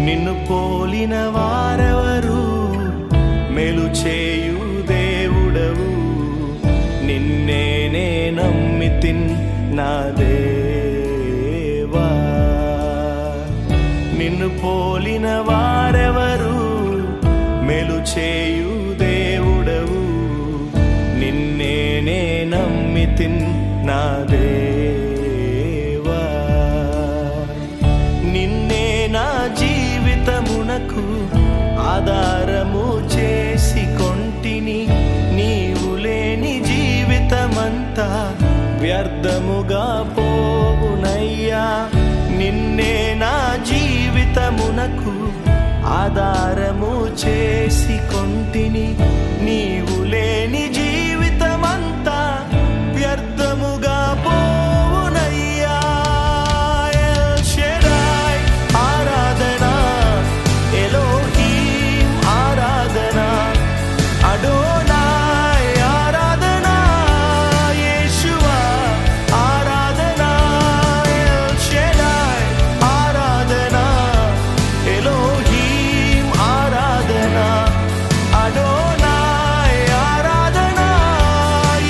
నిన్ను పోలిన వారెవరు? మేలు చేయు దేవుడవు, నిన్నే నమ్మితిన్ నా దేవా. నిన్ను పోలిన వారెవరు? మేలు చేయు దేవుడవు, నిన్నే నమ్మితిన్ నా దేవా. నిన్నే నా జీవితమునకు ఆధారము చేసి కొంటిని. నీవు లేని జీవితమంతా వ్యర్థముగా పోవునయ్యా. నిన్నే నా జీవితమునకు ఆధారము చేసి కొంటిని. నీవు లేని జీవితమంతా వ్యర్థముగా పోవునయ్యా. ఎల్ షెడాయ్ ఆరాధన, ఎలోహీం ఆరాధన, అడోనాయ్ ఆరాధన, యేషువా ఆరాధన. ఎల్ షెడాయ్ ఆరాధన, ఎలోహీం ఆరాధన, అడోనాయ్ ఆరాధన,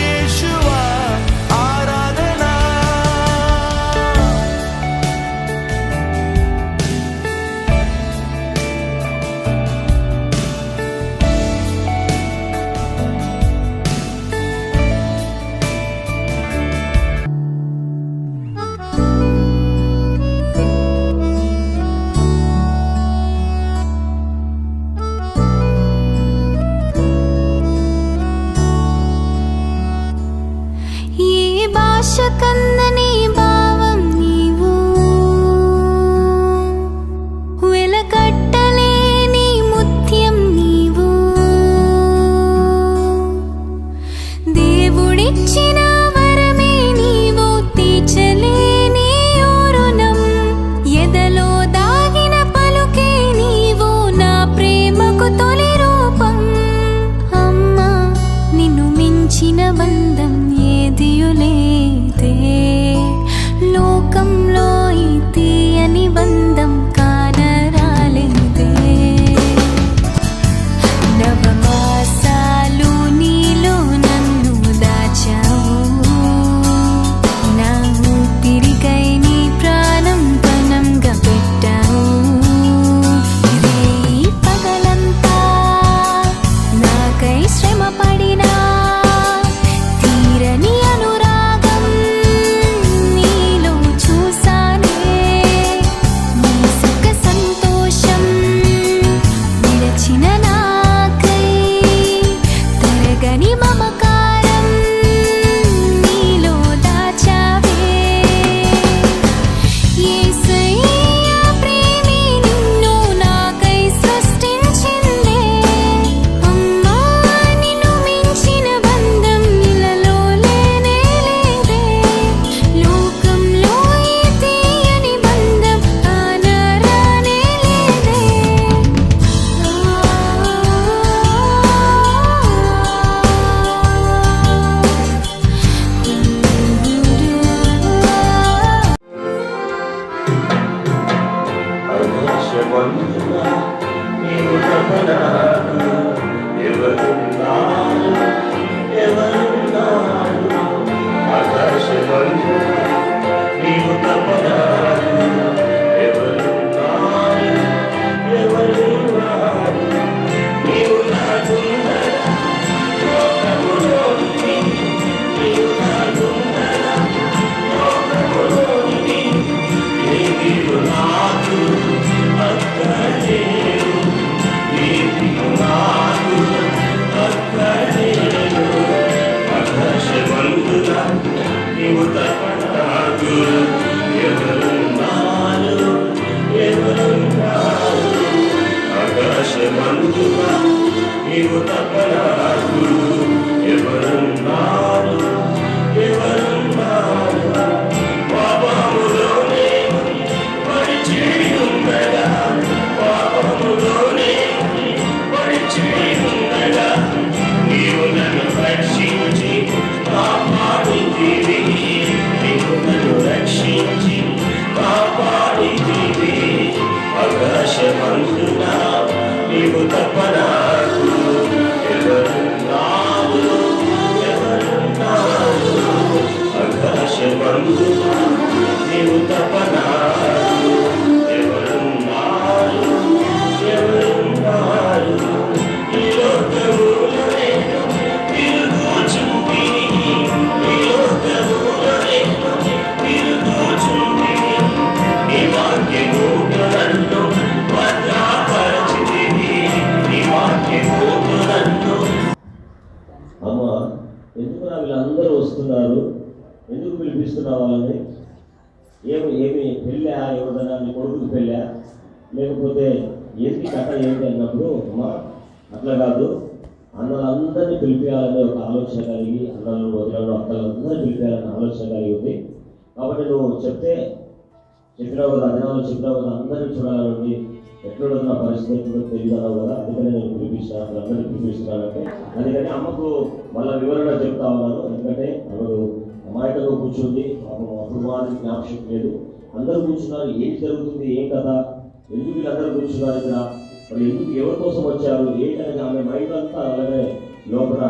యేషువా ఆరాధన. ఏ భాష కందని భావం నీవు, వెలకట్టలేని ముత్యం నీవు. దేవుడిచ్చిన వరమే నీవు, తీర్చలేని ఓ రుణం. ఎదలో దాగిన పలుకే నీవు, నా ప్రేమకు తొలి రూపం. అమ్మా, నిన్ను మించిన బంధం ఏదియులేదే. లోకంలో ఈ తీయని బంధం కానరాలేదే. నవమాసాలు నీలో నన్ను దాచావు, నా ఊపిరికై నీ ప్రాణం పణంగా పెట్టావు. ఇదే ఈ పగలంతా నాకై శ్రమ పడినా, తీరని అనురాగం నీలో చూసానే. నీ సుఖ సంతోషం విడచిన నాకై, తరగని మమకారం నీలో దాచావే. యేసయ్యా ప్రేమే నిన్ను నాకై సృష్టించిందే. అమ్మా, నిన్ను మించిన బంధం ఇలలో లేనే లేదే. లోకంలో ఈ తీయని బంధం కానరానే లేదే. రక్షించి కాపాడితివి. ఆకాశమ ఏమి పెళ్ళా, ఎవరిదైనా నీ కొడుకుకి పెళ్ళా, లేకపోతే ఏంటి కథ ఏంటి అన్నప్పుడు అమ్మా అట్లా కాదు, అన్నలందరినీ పిలిపించాలనే ఒక ఆలోచన కలిగి, అన్నలను వదిలను అక్కలందరినీ పిలిపించాలనే ఆలోచన కలిగి ఉంది. కాబట్టి నువ్వు చెప్పినావు కదా, అదినాలు చెప్పినావు కదా, అందరినీ చూడాలని ఉంది. ఎట్లుండదు నా పరిస్థితి ఎట్లుండదు తెలియదు అన్నావు కదా, అందుకని నేను పిలిపిస్తున్నాను, అందరినీ పిలిపిస్తున్నానంటే అందుకని అమ్మకు మళ్ళీ వివరణ చెప్తా ఉన్నాను. ఎందుకంటే ఆమెకు అమాయకంగా కూర్చుంది, అప్పుడు వారికి జ్ఞాపకం లేదు. అందరూ కూర్చున్నారు, ఏం జరుగుతుంది, ఏం కదా, ఎందుకు వీళ్ళందరూ కూర్చున్నారు ఇక్కడ, మరి ఎందుకు ఎవరి కోసం వచ్చారు ఏంటనేది ఆమె మైండ్ అంతా అలాగే లోపల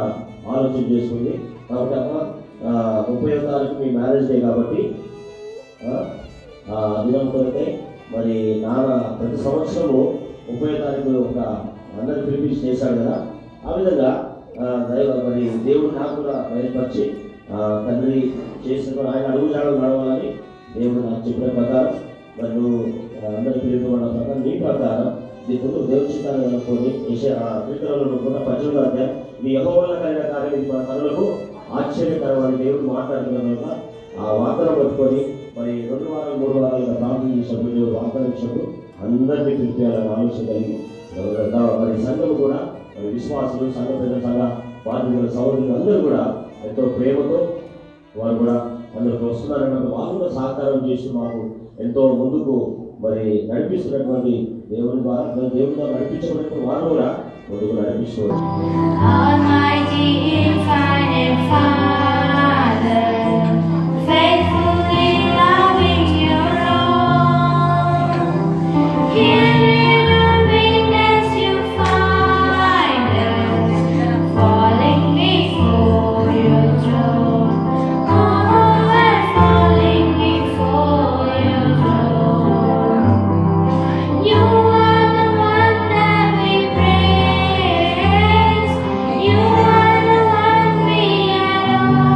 ఆలోచన చేసుకుంది. కాబట్టి అమ్మ 30వ తారీఖు మీ మ్యారేజ్ డే కాబట్టి దినం కొరితే మరి నాన్న ప్రతి సంవత్సరము 30వ తారీఖు ఒక అందరిని పిలిపించి చేశాడు కదా, ఆ విధంగా మరి దేవుడు నాకు కూడా బయలుపరిచి తండ్రి చేసిన ఆయన అడుగుజాడలు నడవాలని దేవుడు నాకు చెప్పిన ప్రకారం మరి నువ్వు అందరినీ పిలుపుకున్న ప్రకారం నీ ప్రకారం దీనికి దేవుడి చిత్తాన్ని అనుకోని కీర్తనలో కూడా 18వ అధ్యాయం మీ యెహోవా కలిగిన కార్యం ఇది మన కనులకు ఆశ్చర్యకరమని దేవుడు మాట్లాడుతున్న కనుక ఆ వార్తను పట్టుకొని మరి 2 వారాలు 3 వారాలుగా ప్రార్థన చేసినప్పుడు దేవుడు వార్తలు ఇచ్చినప్పుడు అందరినీ పిలిపేయాలని ఆలోచన కలిగి మరి సంఘం కూడా మరి విశ్వాసులు సంఘ ప్రజల సంఘ బాధ్యతల సహోదరులు అందరూ కూడా ఎంతో ప్రేమతో వారు కూడా అందరికి వస్తున్నారన్నప్పుడు వారు కూడా సహకారం చేసి మాకు ఎంతో ముందుకు మరి నడిపిస్తున్నటువంటి దేవుని ద్వారా నడిపించబడినప్పుడు వారు కూడా ముందుకు నడిపిస్తున్నారు. Almighty, infinite Father, faithfully loving your own, hearing our weakness you find us, falling before your throne. Oh, we're falling before your throne. You are the one that we praise. You are the one we adore.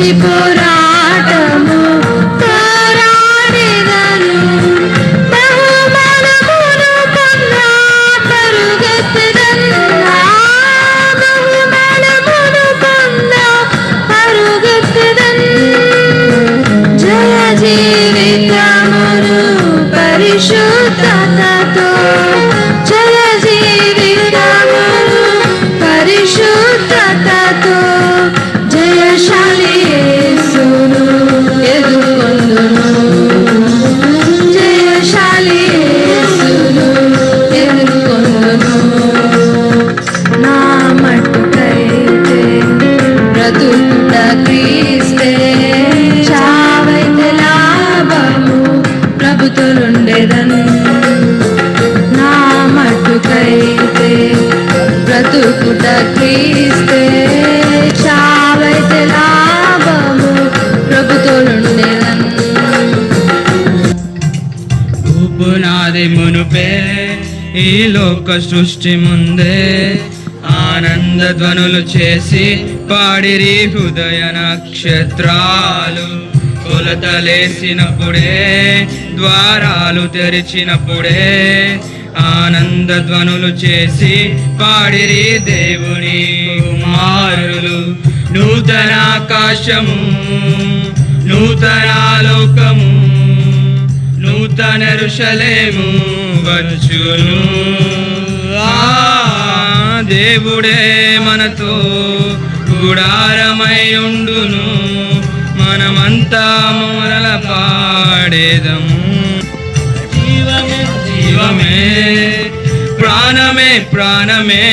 ప్రతి పోరాటము పోరాడెదను, బహుమానమును పొందా పరుగెత్తెదను, బహుమానమును పొందా పరుగెత్తెదను. జయ జీవితమును పరిశుద్ధతతో, జయ జీవితమును పరిశుద్ధతతో, జయశాలి యేసును ఎదుర్కొందును, జయశాలి యేసును ఎదుర్కొందును. నా మట్టుకైతే బ్రతుకుట క్రీస్తే, చావైతే లాభము ప్రభుతోనుండెదను. నా మట్టుకైతే బ్రతుకుట క్రీస్తే, చావైతే లాభము ప్రభుతోనుండెదను. పునాది మునుపే ఈ లోక సృష్టి ముందే ఆనంద ధ్వనులు చేసి పాడిరి హృదయ నక్షత్రాలు. కొలతలేసినప్పుడే, ద్వారాలు తెరిచినప్పుడే ఆనంద ధ్వనులు చేసి పాడిరి దేవుని కుమారులు. నూతన ఆకాశము, నూతన లోకము, నూతన యెరూషలేము వచ్చును. ఆ దేవుడే మనతో గుడారమై ఉండును, మనమంతా మొరల పాడేదము. జీవమే జీవమే, ప్రాణమే ప్రాణమే,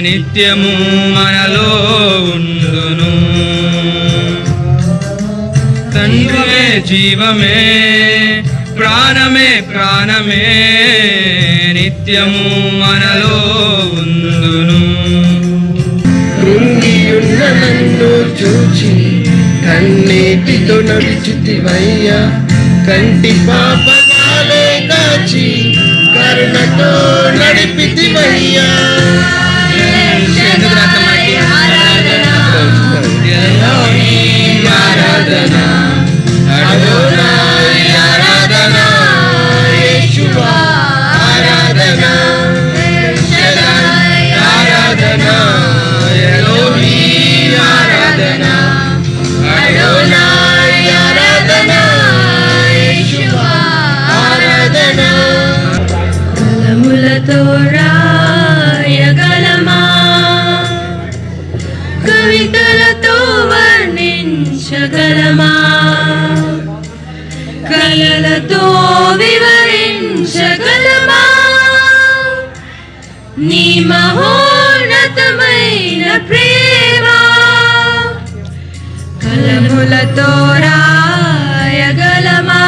నిత్యము మనలో ఉండును. తండ్రివే జీవమే, ప్రాణమే ప్రాణమే, నిత్యము మనలో ఉండును. కృంగియున్న నన్ను చూచి కన్నీటితో నడిచితివయ్యా, కంటి పాపగాలే కాచి కరుణతో నడిపితివయ్యా. ఆరాధన అడోనాయ్, ఆరాధన యేషువా, ఆరాధన షదాయ్, ఆరాధన ఎలోహీం, ఆరాధన అడోనాయ్, ఆరాధన యేషువా, ఆరాధన. కలములతో రాయగలమా, కవితలతో వర్ణించగలమా, కలలతో వివరించగలమా నీ మహోన్నతమైన ప్రేమ. కలములతో రాయగలమా,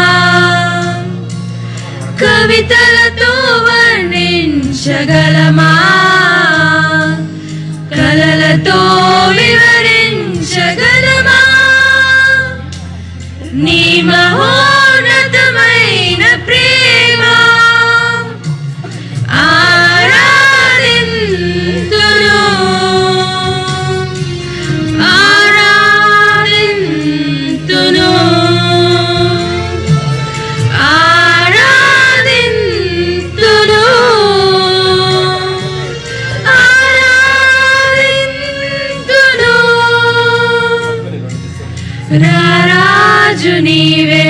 కవితలతో వర్ణించగలమా, కలలతో వివరించగలమా నీ మహోన్నతమైన ప్రేమ. ఆరాధింతును, ఆరాధింతును, ఆరాధింతును, ఆరాధింతును. రారాజు నీవే,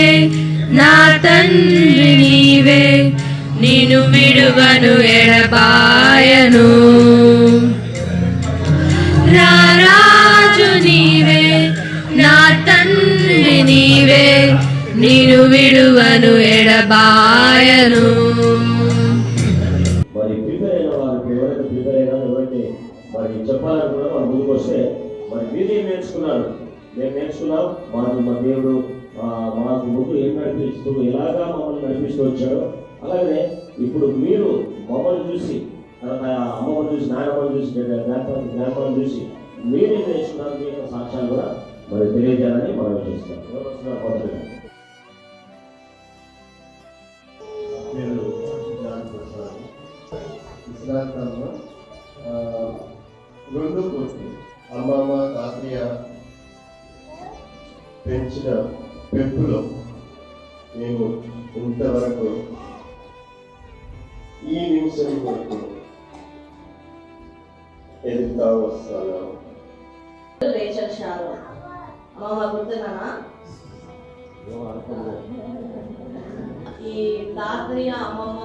నా తండ్రి నీవే, నిన్ను విడువను ఎడబాయను. రారాజు నీవే, నా తండ్రి నీవే, నిన్ను విడువను ఎడబాయను. మరి ప్రిపేర్ అయిన వారికి ఎవరైతే ప్రిపేర్ అయినా ఎవరైతే మరి చెప్పాలనుకున్నారో వాళ్ళు ముందుకు వస్తే మరి మీరు ఏం నేర్చుకున్నారు, మేము నేర్చుకున్నాం, మాకు మా దేవుడు మాకు ముందు ఏం నడిపిస్తూ ఎలాగా మమ్మల్ని నడిపిస్తూ వచ్చాడో అలాగే ఇప్పుడు మీరు మమ్మల్ని చూసి అమ్మమ్మని చూసి నాయనమ్మని చూసి జ్ఞాపకం చూసి మీరేం నేర్చుకున్నారు మీ యొక్క సాక్ష్యాలు కూడా మరి తెలియజేయాలని మనం చేస్తాం. ఇస్లాంలో 2 కోట్లు అమ్మమ్మ తాతయ్య పెంచిన పెంపులో నేను ఇంతవరకు ఈ నిమిషం వరకు ఎదుగుతా వస్తాను. రేచల్ షాలో అమ్మ గుర్తున్నానా? ఈ తాతయ్య అమ్మమ్మ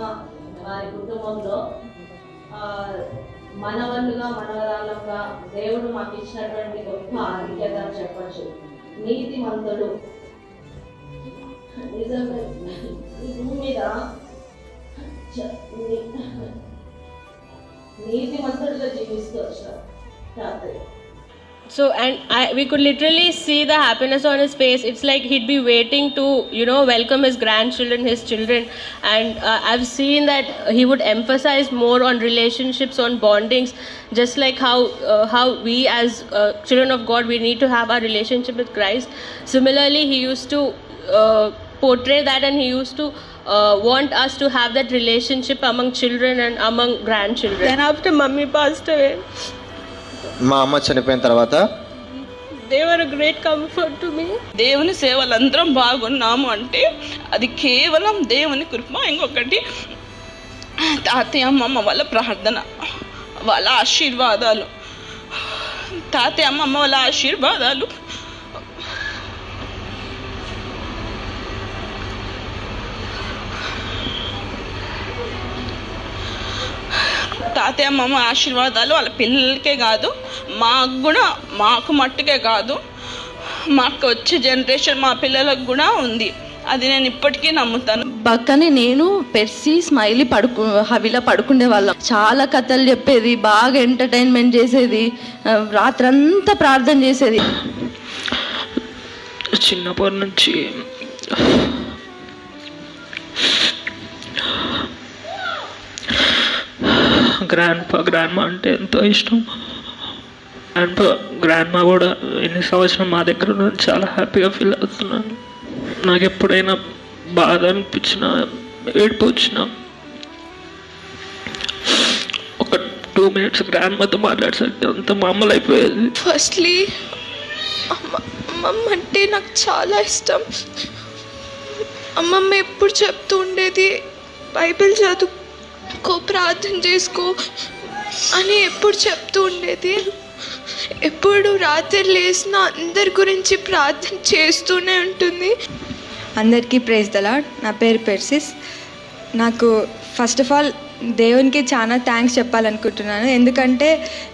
వారి కుటుంబంలో మనవళ్ళుగా మనవరాళ్ళుగా దేవుడు మాకు ఇచ్చినటువంటి గొప్ప ఆధిక్యత అని చెప్పచ్చు. నీతిమంతుడు నిజంగా ఈ భూమి మీద నీతిమంతుడిగా జీవిస్తూ వచ్చారు తాతయ్య. So, and we could literally see the happiness on his face. It's like he'd be waiting to, welcome his grandchildren, his children. And I've seen that he would emphasize more on relationships, on bondings, just like how we as children of God, we need to have our relationship with Christ. Similarly, he used to portray that, and he used to want us to have that relationship among children and among grandchildren. Then after mummy passed away, మా అమ్మ చనిపోయిన తర్వాత they were a great comfort to me. దేవుని సేవలు అందరం బాగున్నాము అంటే అది కేవలం దేవుని కృప. ఇంకొకటి తాతయ్య అమ్మమ్మ వాళ్ళ ప్రార్థన, వాళ్ళ ఆశీర్వాదాలు. తాతయ్య అమ్మమ్మ వాళ్ళ ఆశీర్వాదాలు తాతయ్య అమ్మమ్మ ఆశీర్వాదాలు వాళ్ళ పిల్లలకే కాదు, మాకు మట్టుకే కాదు, మాకు వచ్చే జనరేషన్ మా పిల్లలకు కూడా ఉంది. అది నేను ఇప్పటికీ నమ్ముతాను. పక్కనే నేను పెర్సీ స్మైలీ హవిలా పడుకునే వాళ్ళం. చాలా కథలు చెప్పేది, బాగా ఎంటర్టైన్మెంట్ చేసేది, రాత్రంతా ప్రార్థన చేసేది. చిన్నప్పటి నుంచి గ్రాండ్మా అంటే ఎంతో ఇష్టం. గ్రాండ్మా కూడా ఎన్ని సంవత్సరం మా దగ్గర ఉన్నాను, చాలా హ్యాపీగా ఫీల్ అవుతున్నాను. నాకు ఎప్పుడైనా బాధ అనిపించినా, ఏడుపు వచ్చినా ఒక 2 minutes గ్రాండ్మాతో మాట్లాడేసరికి అంత మామూలు అయిపోయేది. ఫస్ట్లీ అమ్మమ్మ అంటే నాకు చాలా ఇష్టం. అమ్మమ్మ ఎప్పుడు చెప్తూ ఉండేది, బైబిల్ చదువుకో, ప్రార్థన చేసుకో అని ఎప్పుడు చెప్తూ ఉండేది. ఎప్పుడు రాత్రి లేసిన అందరి గురించి ప్రార్థన చేస్తూనే ఉంటుంది. అందరికీ ప్రైజ్ ద లార్డ్. నా పేరు పెర్సిస్. నాకు ఫస్ట్ ఆఫ్ ఆల్ దేవునికి చాలా థ్యాంక్స్ చెప్పాలనుకుంటున్నాను. ఎందుకంటే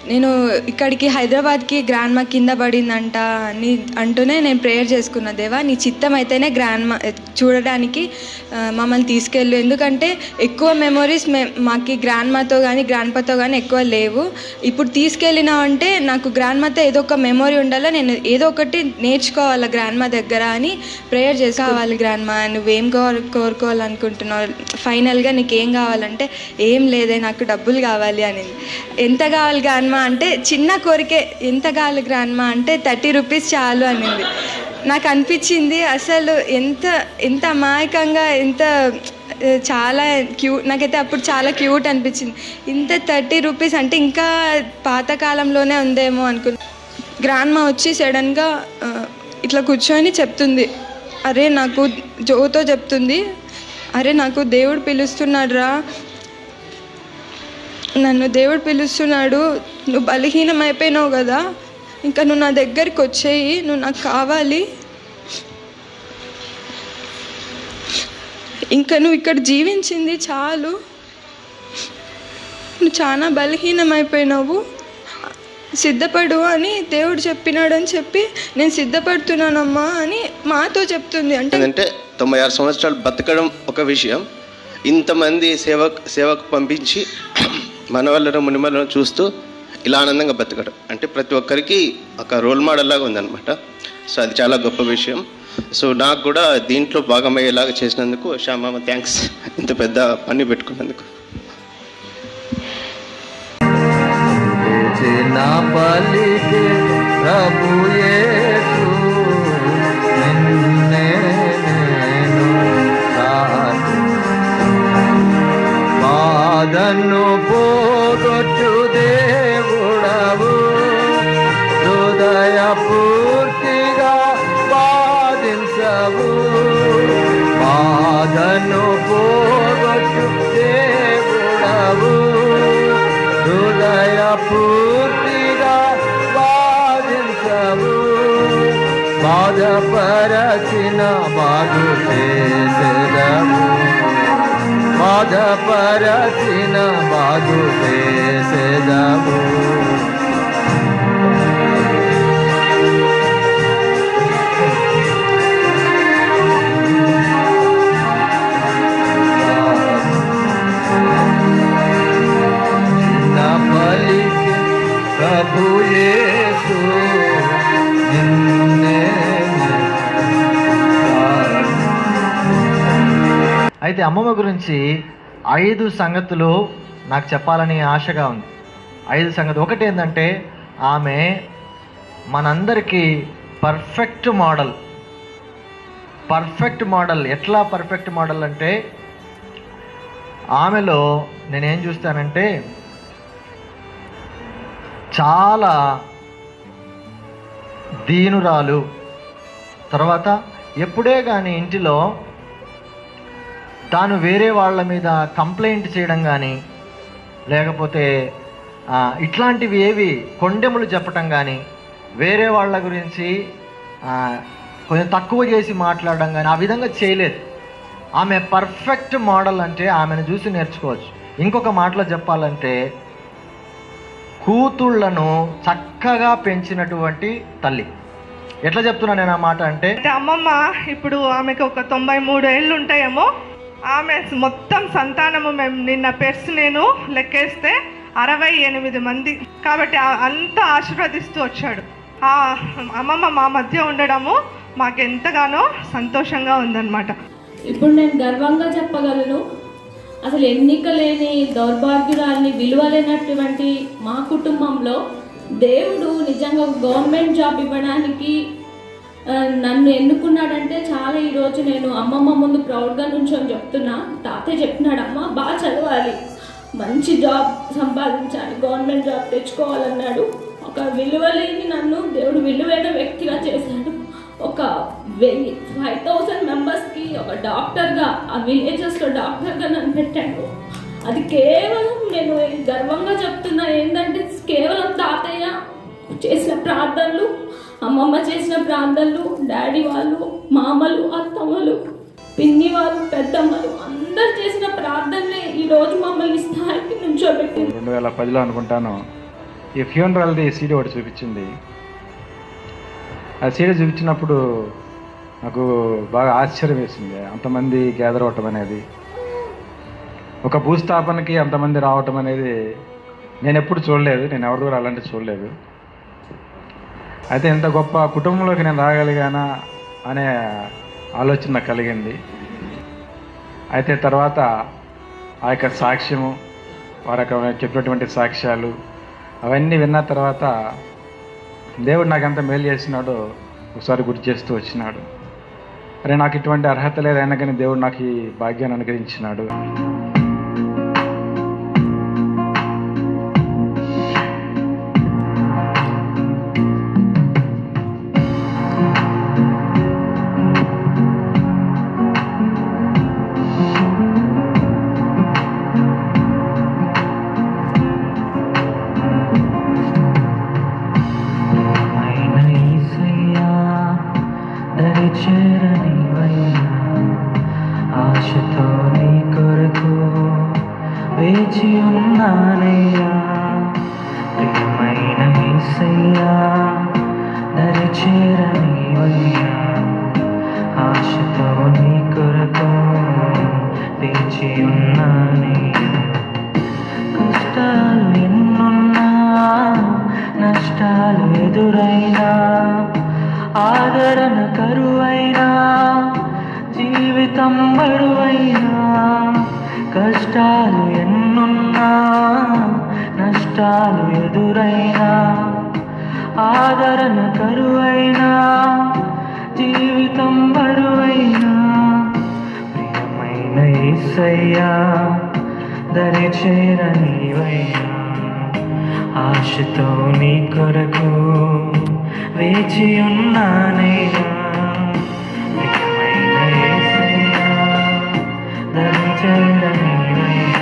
నేను ఇక్కడికి హైదరాబాద్కి గ్రాండ్మా కింద పడిందంట అని అంటూనే నేను ప్రేయర్ చేసుకున్న, దేవా నీ చిత్తం అయితేనే గ్రాండ్మా చూడడానికి మమ్మల్ని తీసుకెళ్ళు. ఎందుకంటే ఎక్కువ మెమొరీస్ మాకు గ్రాండ్మాతో కానీ గ్రాండ్పాతో కానీ ఎక్కువ లేవు. ఇప్పుడు తీసుకెళ్ళినావంటే నాకు గ్రాండ్మాతో ఏదో ఒక మెమొరీ ఉండాలా, నేను ఏదో ఒకటి నేర్చుకోవాలా గ్రాండ్మా దగ్గర అని ప్రేయర్ చేసుకోవాలి. గ్రాండ్మా నువ్వేం కోరుకోవాలనుకుంటున్నావు, ఫైనల్గా నీకేం కావాలంటే ఏం లేదే నాకు డబ్బులు కావాలి అనింది. ఎంత కావాలి గ్రాండ్మా అంటే చిన్న కోరికే, ఎంత కావాలి గ్రాండ్మా అంటే 30 rupees చాలు అనింది. నాకు అనిపించింది అసలు ఎంత అమాయకంగా, ఎంత చాలా క్యూట్. నాకైతే అప్పుడు చాలా క్యూట్ అనిపించింది. ఇంత 30 rupees అంటే ఇంకా పాతకాలంలోనే ఉందేమో అనుకున్నా. గ్రాండ్మా వచ్చి సడన్గా ఇట్లా కూర్చొని చెప్తుంది, అరే నాకు జోతో చెప్తుంది, అరే నాకు దేవుడు పిలుస్తున్నాడు రా, నన్ను దేవుడు పిలుస్తున్నాడు, నువ్వు బలహీనం అయిపోయినావు కదా, ఇంకా నువ్వు నా దగ్గరికి వచ్చేయి, నువ్వు నాకు కావాలి, ఇంకా నువ్వు ఇక్కడ జీవించింది చాలు, నువ్వు చాలా బలహీనం అయిపోయినావు, సిద్ధపడు అని దేవుడు చెప్పినాడని చెప్పి నేను సిద్ధపడుతున్నానమ్మా అని మాతో చెప్తుంది. అంటే 96 సంవత్సరాలు బతకడం ఒక విషయం, ఇంతమంది సేవకు పంపించి మన వాళ్ళను మునిమలను చూస్తూ ఇలా ఆనందంగా బతకడం అంటే ప్రతి ఒక్కరికి ఒక రోల్ మోడల్ లాగా ఉందన్నమాట. సో అది చాలా గొప్ప విషయం. సో నాకు కూడా దీంట్లో భాగమయ్యేలాగా చేసినందుకు శ్యామమ్మ థ్యాంక్స్, ఇంత పెద్ద పని పెట్టుకున్నందుకు. బాధను పోగొట్టు దేవుడవు, హృదయ పూర్తిగా బాధపరచిన బాగు చేసేదము, బాధపరచిన బాగు చేసేదము. ప్రభు యేసు నిన్నే. అయితే అమ్మమ్మ గురించి 5 సంగతులు నాకు చెప్పాలని ఆశగా ఉంది. 5 సంగతులు. ఒకటి ఏంటంటే ఆమె మనందరికీ పర్ఫెక్ట్ మోడల్. Perfect model. ఎట్లా పర్ఫెక్ట్ మోడల్ అంటే ఆమెలో నేనేం చూస్తానంటే చాలా దీనురాలు. తర్వాత ఎప్పుడే కానీ ఇంటిలో తాను వేరే వాళ్ళ మీద కంప్లైంట్ చేయడం కానీ లేకపోతే ఇట్లాంటివి ఏవి కొండెములు చెప్పటం కానీ వేరే వాళ్ళ గురించి కొంచెం తక్కువ చేసి మాట్లాడడం కానీ ఆ విధంగా చేయలేదు. ఆమె పర్ఫెక్ట్ మోడల్ అంటే ఆమెను చూసి నేర్చుకోవచ్చు. ఇంకొక మాటలో చెప్పాలంటే కూతుళ్లను చక్కగా పెంచినటువంటి తల్లి. ఎట్లా చెప్తున్నా నేను ఆ మాట అంటే అమ్మమ్మ ఇప్పుడు ఆమెకు ఒక 93 ఏళ్ళు ఉంటాయేమో. ఆమె మొత్తం సంతానము మేము నిన్న పెర్స్ నేను లెక్కేస్తే 68 మంది. కాబట్టి అంతా ఆశీర్వదిస్తూ వచ్చాడు. ఆ అమ్మమ్మ మా మధ్య ఉండడము మాకు ఎంతగానో సంతోషంగా ఉందన్నమాట. ఇప్పుడు నేను గర్వంగా చెప్పగలను, అసలు ఎన్నిక లేని దౌర్భాగ్యురాల్ని, విలువలేనటువంటి మా కుటుంబంలో దేవుడు నిజంగా గవర్నమెంట్ జాబ్ ఇవ్వడానికి నన్ను ఎన్నుకున్నాడంటే చాలా. ఈరోజు నేను అమ్మమ్మ ముందు ప్రౌడ్గా నుంచొని చెప్తున్నా. తాతయ్య చెప్పినాడు, అమ్మ బాగా చదవాలి, మంచి జాబ్ సంపాదించాలి, గవర్నమెంట్ జాబ్ తెచ్చుకోవాలన్నాడు. ఒక విలువలేని నన్ను దేవుడు విలువైన వ్యక్తిగా చేశాడు. ఒక 5,000 మెంబర్స్కి ఒక డాక్టర్గా, ఆ విలేజెస్లో డాక్టర్గా నన్ను పెట్టాడు. అది కేవలం నేను గర్వంగా చెప్తున్నా ఏంటంటే కేవలం తాతయ్య చేసిన ప్రార్థనలు, అమ్మమ్మ చేసిన ప్రార్థనలు, డాడీ వాళ్ళు, మామలు, అత్తమ్మలు, పిన్ని వాళ్ళు, పెద్దమ్మలు అందరు చేసిన ప్రార్థనలే ఈరోజు మమ్మల్ని స్థాయికి నుంచోబెట్టింది. 2010లో అనుకుంటాను ఈ ఫ్యూనరల్ది సీడీ ఒకటి చూపించింది. ఆ సీడీ చూపించినప్పుడు నాకు బాగా ఆశ్చర్యం వేసింది. అంతమంది గ్యాదర్ అవ్వటం అనేది, ఒక భూస్థాపనకి అంతమంది రావటం అనేది నేను ఎప్పుడు చూడలేదు. నేను ఎవరి ద్వారా అలాంటివి చూడలేదు. అయితే ఇంత గొప్ప కుటుంబంలోకి నేను రాగలిగానా అనే ఆలోచన నాకు కలిగింది. అయితే తర్వాత ఆ యొక్క సాక్ష్యము, వారి యొక్క చెప్పినటువంటి సాక్ష్యాలు అవన్నీ విన్న తర్వాత దేవుడు నాకు ఎంత మేలు చేసినాడో ఒకసారి గుర్తు చేస్తూ వచ్చినాడు. అరే నాకు ఇటువంటి అర్హత లేదైనా కానీ దేవుడు నాకు ఈ భాగ్యాన్ని అనుగ్రహించినాడు. ఆశతో నీ కొరకు వేచి ఉన్నానయ్యా, ప్రియమైన యేసయ్యా, దరి చేరనివయ్యా. ఆశతో నీ కొరకు వేచి ఉన్నానయ్యా. కష్టాలు ఎన్నున్నా, నష్టాలు ఎదురైనా, ఆదరణ కరువైనా, జీవితం బరువైనా, కష్టాలు ఎన్నున్నా, నష్టాలు ఎదురైనా, ఆదరణ కరువైనా, జీవితం బరువైనా, ప్రియమైన యేసయ్యా, దరి చేరనివయ్యా. ఆశతో నీ కొరకు వేచి ఉన్నానయ్యా, ప్రియమైన యేసయ్యా, దరి చేరనివయ్యా.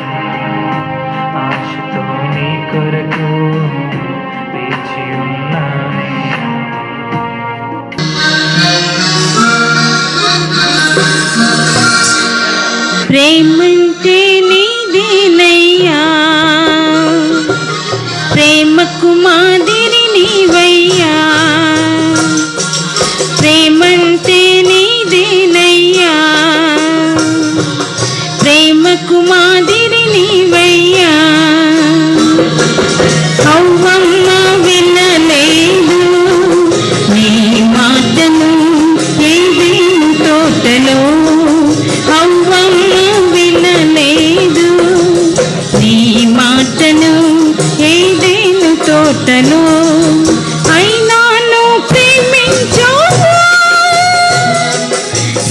ఆశతో నీ కొరకు వేచి ఉన్నానయ్యా. ప్రేమంటే నీదేనయ్యా, ప్రేమకు మాదిరి నీవయ్యా, ప్రేమంటే నీదేనయ్యా, ప్రేమకు మాదిరి నీవయ్యా. హవ్వమ్మ వినలేదు నీ మాటను ఏదేను తోటలో, హవ్వమ్మ వినలేదు నీ మాటను ఏదేను తోటలో. అయినాను ప్రేమించావు,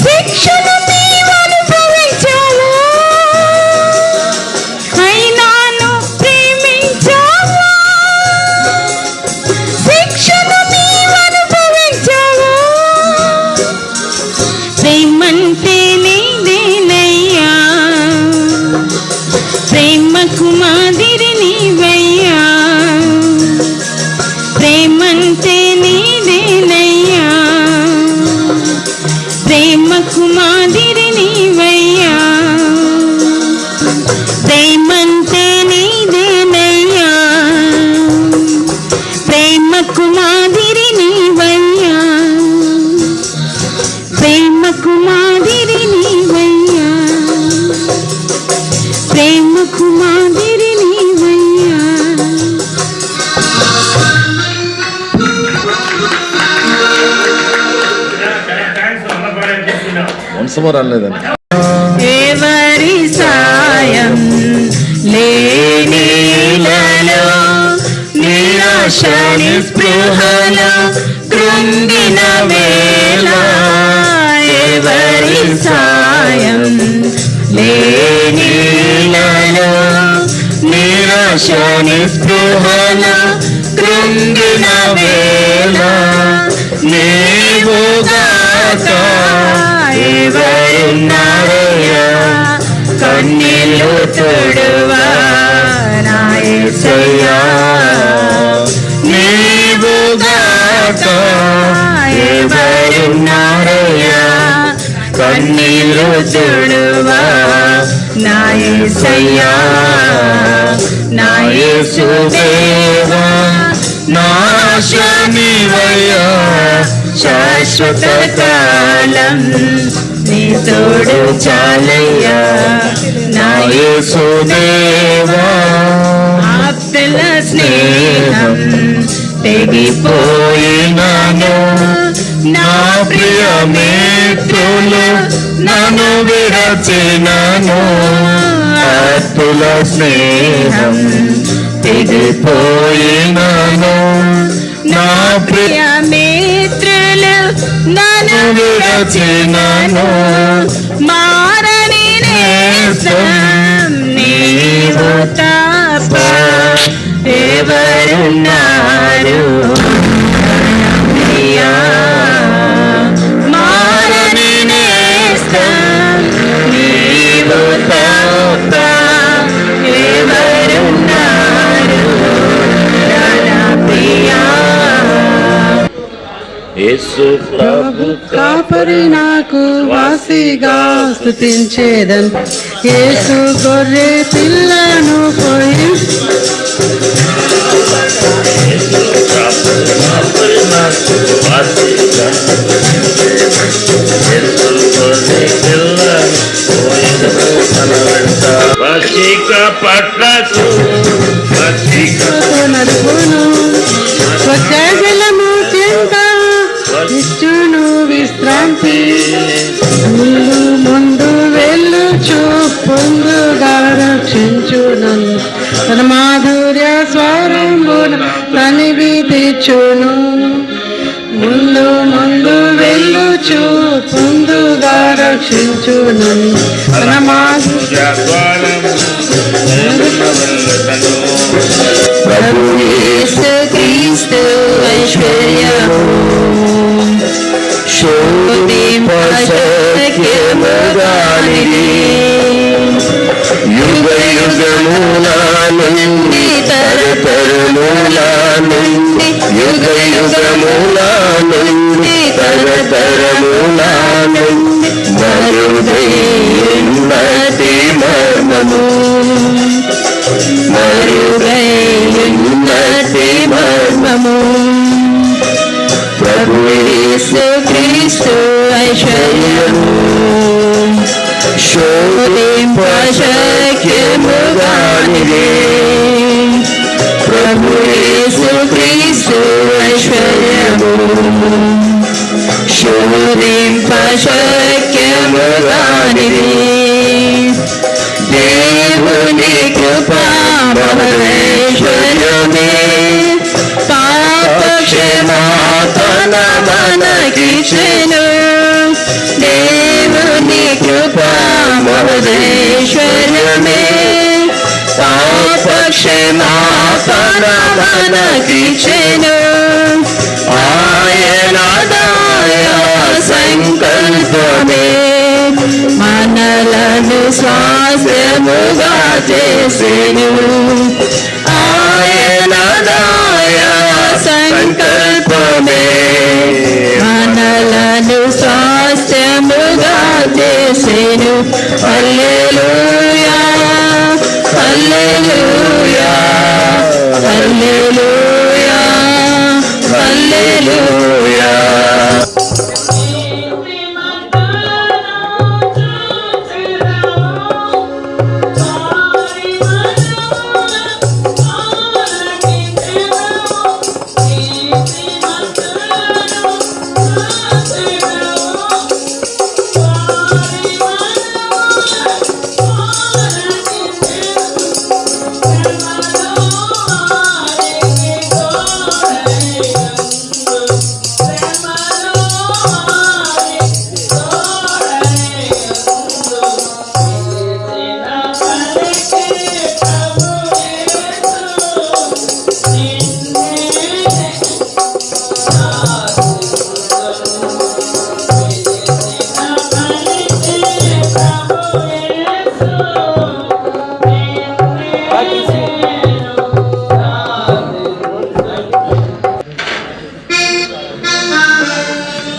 శిక్షను నీవనుభవించావు. అయినాను ప్రేమించావు, శిక్షను నీవనుభవించావు. ప్రేమంటే నీదేనయ్యా, ప్రేమకు మాదిరి నీవయ్యా, ప్రేమంటే నీదేనయ్యా, ప్రేమకు మాదిరి నీవయ్యా, ప్రేమంటే నీదేనయ్యా, ప్రేమకు మాదిరి నీవయ్యా, ప్రేమకు మాదిరి నీవయ్యా, ప్రేమకు మాదిరి నీవయ్యా. ఎవరి సాయం లేనిలలో, నిరాశ నిస్పృహలో కృంగిన వేళ, ఎవరి సాయం లేనిలలో, నిరాశ నిస్పృహలో కృంగిన వేళ, నీవుగాక ఎవరున్నారయ్యా, కన్నీళ్ళు తొడువా నా యేసయ్యా. నీవుగాక ఎవరున్నారయ్యా, కన్నీళ్ళు తొడువా నా యేసయ్యా. నా యేసుదేవా నా ఆశ నీవయ్యా, శాశ్వత కాలం నీ తోడు చాలయ్యా. నా యేసుదేవా ఆప్తుల స్నేహం తెగిపోయినాను, నా ప్రియ మిత్రులు నన్ను విడచినాను. ఆప్తుల స్నేహం తెగిపోయినాను, నా ప్రియ మిత్రులు నన్ను విడచినాను. మారని నేస్తం నీవు తప్ప ఎవరున్నారు ప్రియా. మారని నేస్తం నీవు తప్ప ఎవరున్నారు ప్రియా. యేసు ప్రభు కాపరి నాకు వాసిగా స్తుతించేదన్, యేసు గొర్రె పిల్లను పోయి పట్లకు నడుపును, స్వచ్ఛజలము చింత ఇచ్చును విశ్రాంతి. ముందు ముందు వెళ్ళుచు పొందుగా రక్షించునను, తన మాధుర్య స్వరంబున తనివి తెచ్చును. ముందు ముందు వెళ్ళుచు పొందుగా రక్షించునను, తన మాధుర్య ప్రభు యేసు క్రీస్తు ఐశ్వర్యము శోధింపశక్యముగానిది. యుగ యుగముల నుండి తరతరముల నుండి, యుగ యుగముల నుండి తరతరముల నుండి, మరుదై క్రీస్తు ఐశ్వర్యము శోధింపశక్యముగానిదే ప్రభు యేసు క్రీస్తు ఐశ్వర్యము శోధింపశక్యముగానిదే దేవుని కృపా మహేశ్వర్యమే పాపక్షమాపణ మనకిచ్చెను దేవుని కృపా మహేశ్వర్యమే పాపక్షమాపణ మనకిచ్చెను ఆయన దయా సంకల్పమే మనలను స్వాస్థ్యముగా చేసెను ఆయన దయా సంకల్పమే మనలను స్వాస్థ్యముగా చేసెను హల్లెలూయా హల్లెలూయా హల్లెలూయా హల్లెలూయా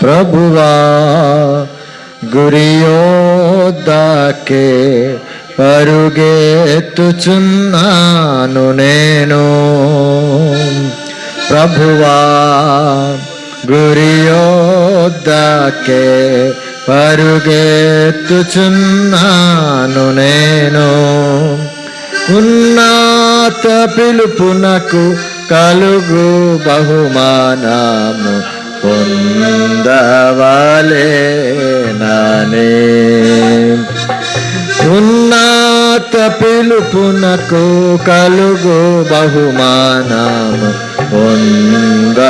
ప్రభువా గురియోదాకే పరుగెత్తుచున్నాను నేను ప్రభువా గురియోదాకే పరుగెత్తుచున్నాను నేను ఉన్నత పిలుపునకు కలుగు బహుమానము పొందవలెనని ఉన్నత పిలుపునకు కలుగు బహుమానము పొందవలెనని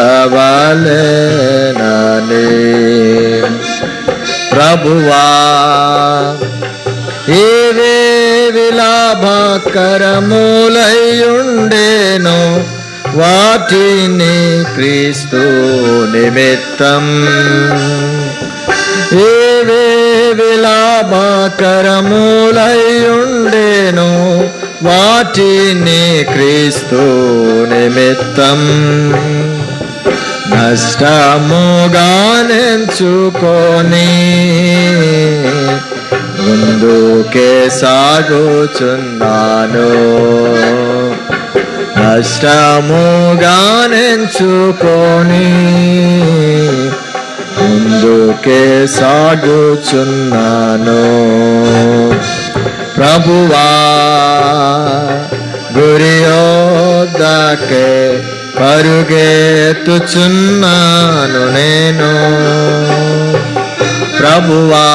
ప్రభువా ఏవేవి లాభకరములయుండెను వాటిని క్రీస్తు నిమిత్తం ఏవేవి లాభకరములయుండెను వాటిని క్రీస్తు నిమిత్తం నష్టముగానెంచుకొని ముందుకే సాగుచున్నాను నష్టముగానెంచుకొని ముందుకే సాగుచున్నాను ప్రభువా గురియోదాకే పరుగెత్తుచున్నాను నేను ప్రభువా.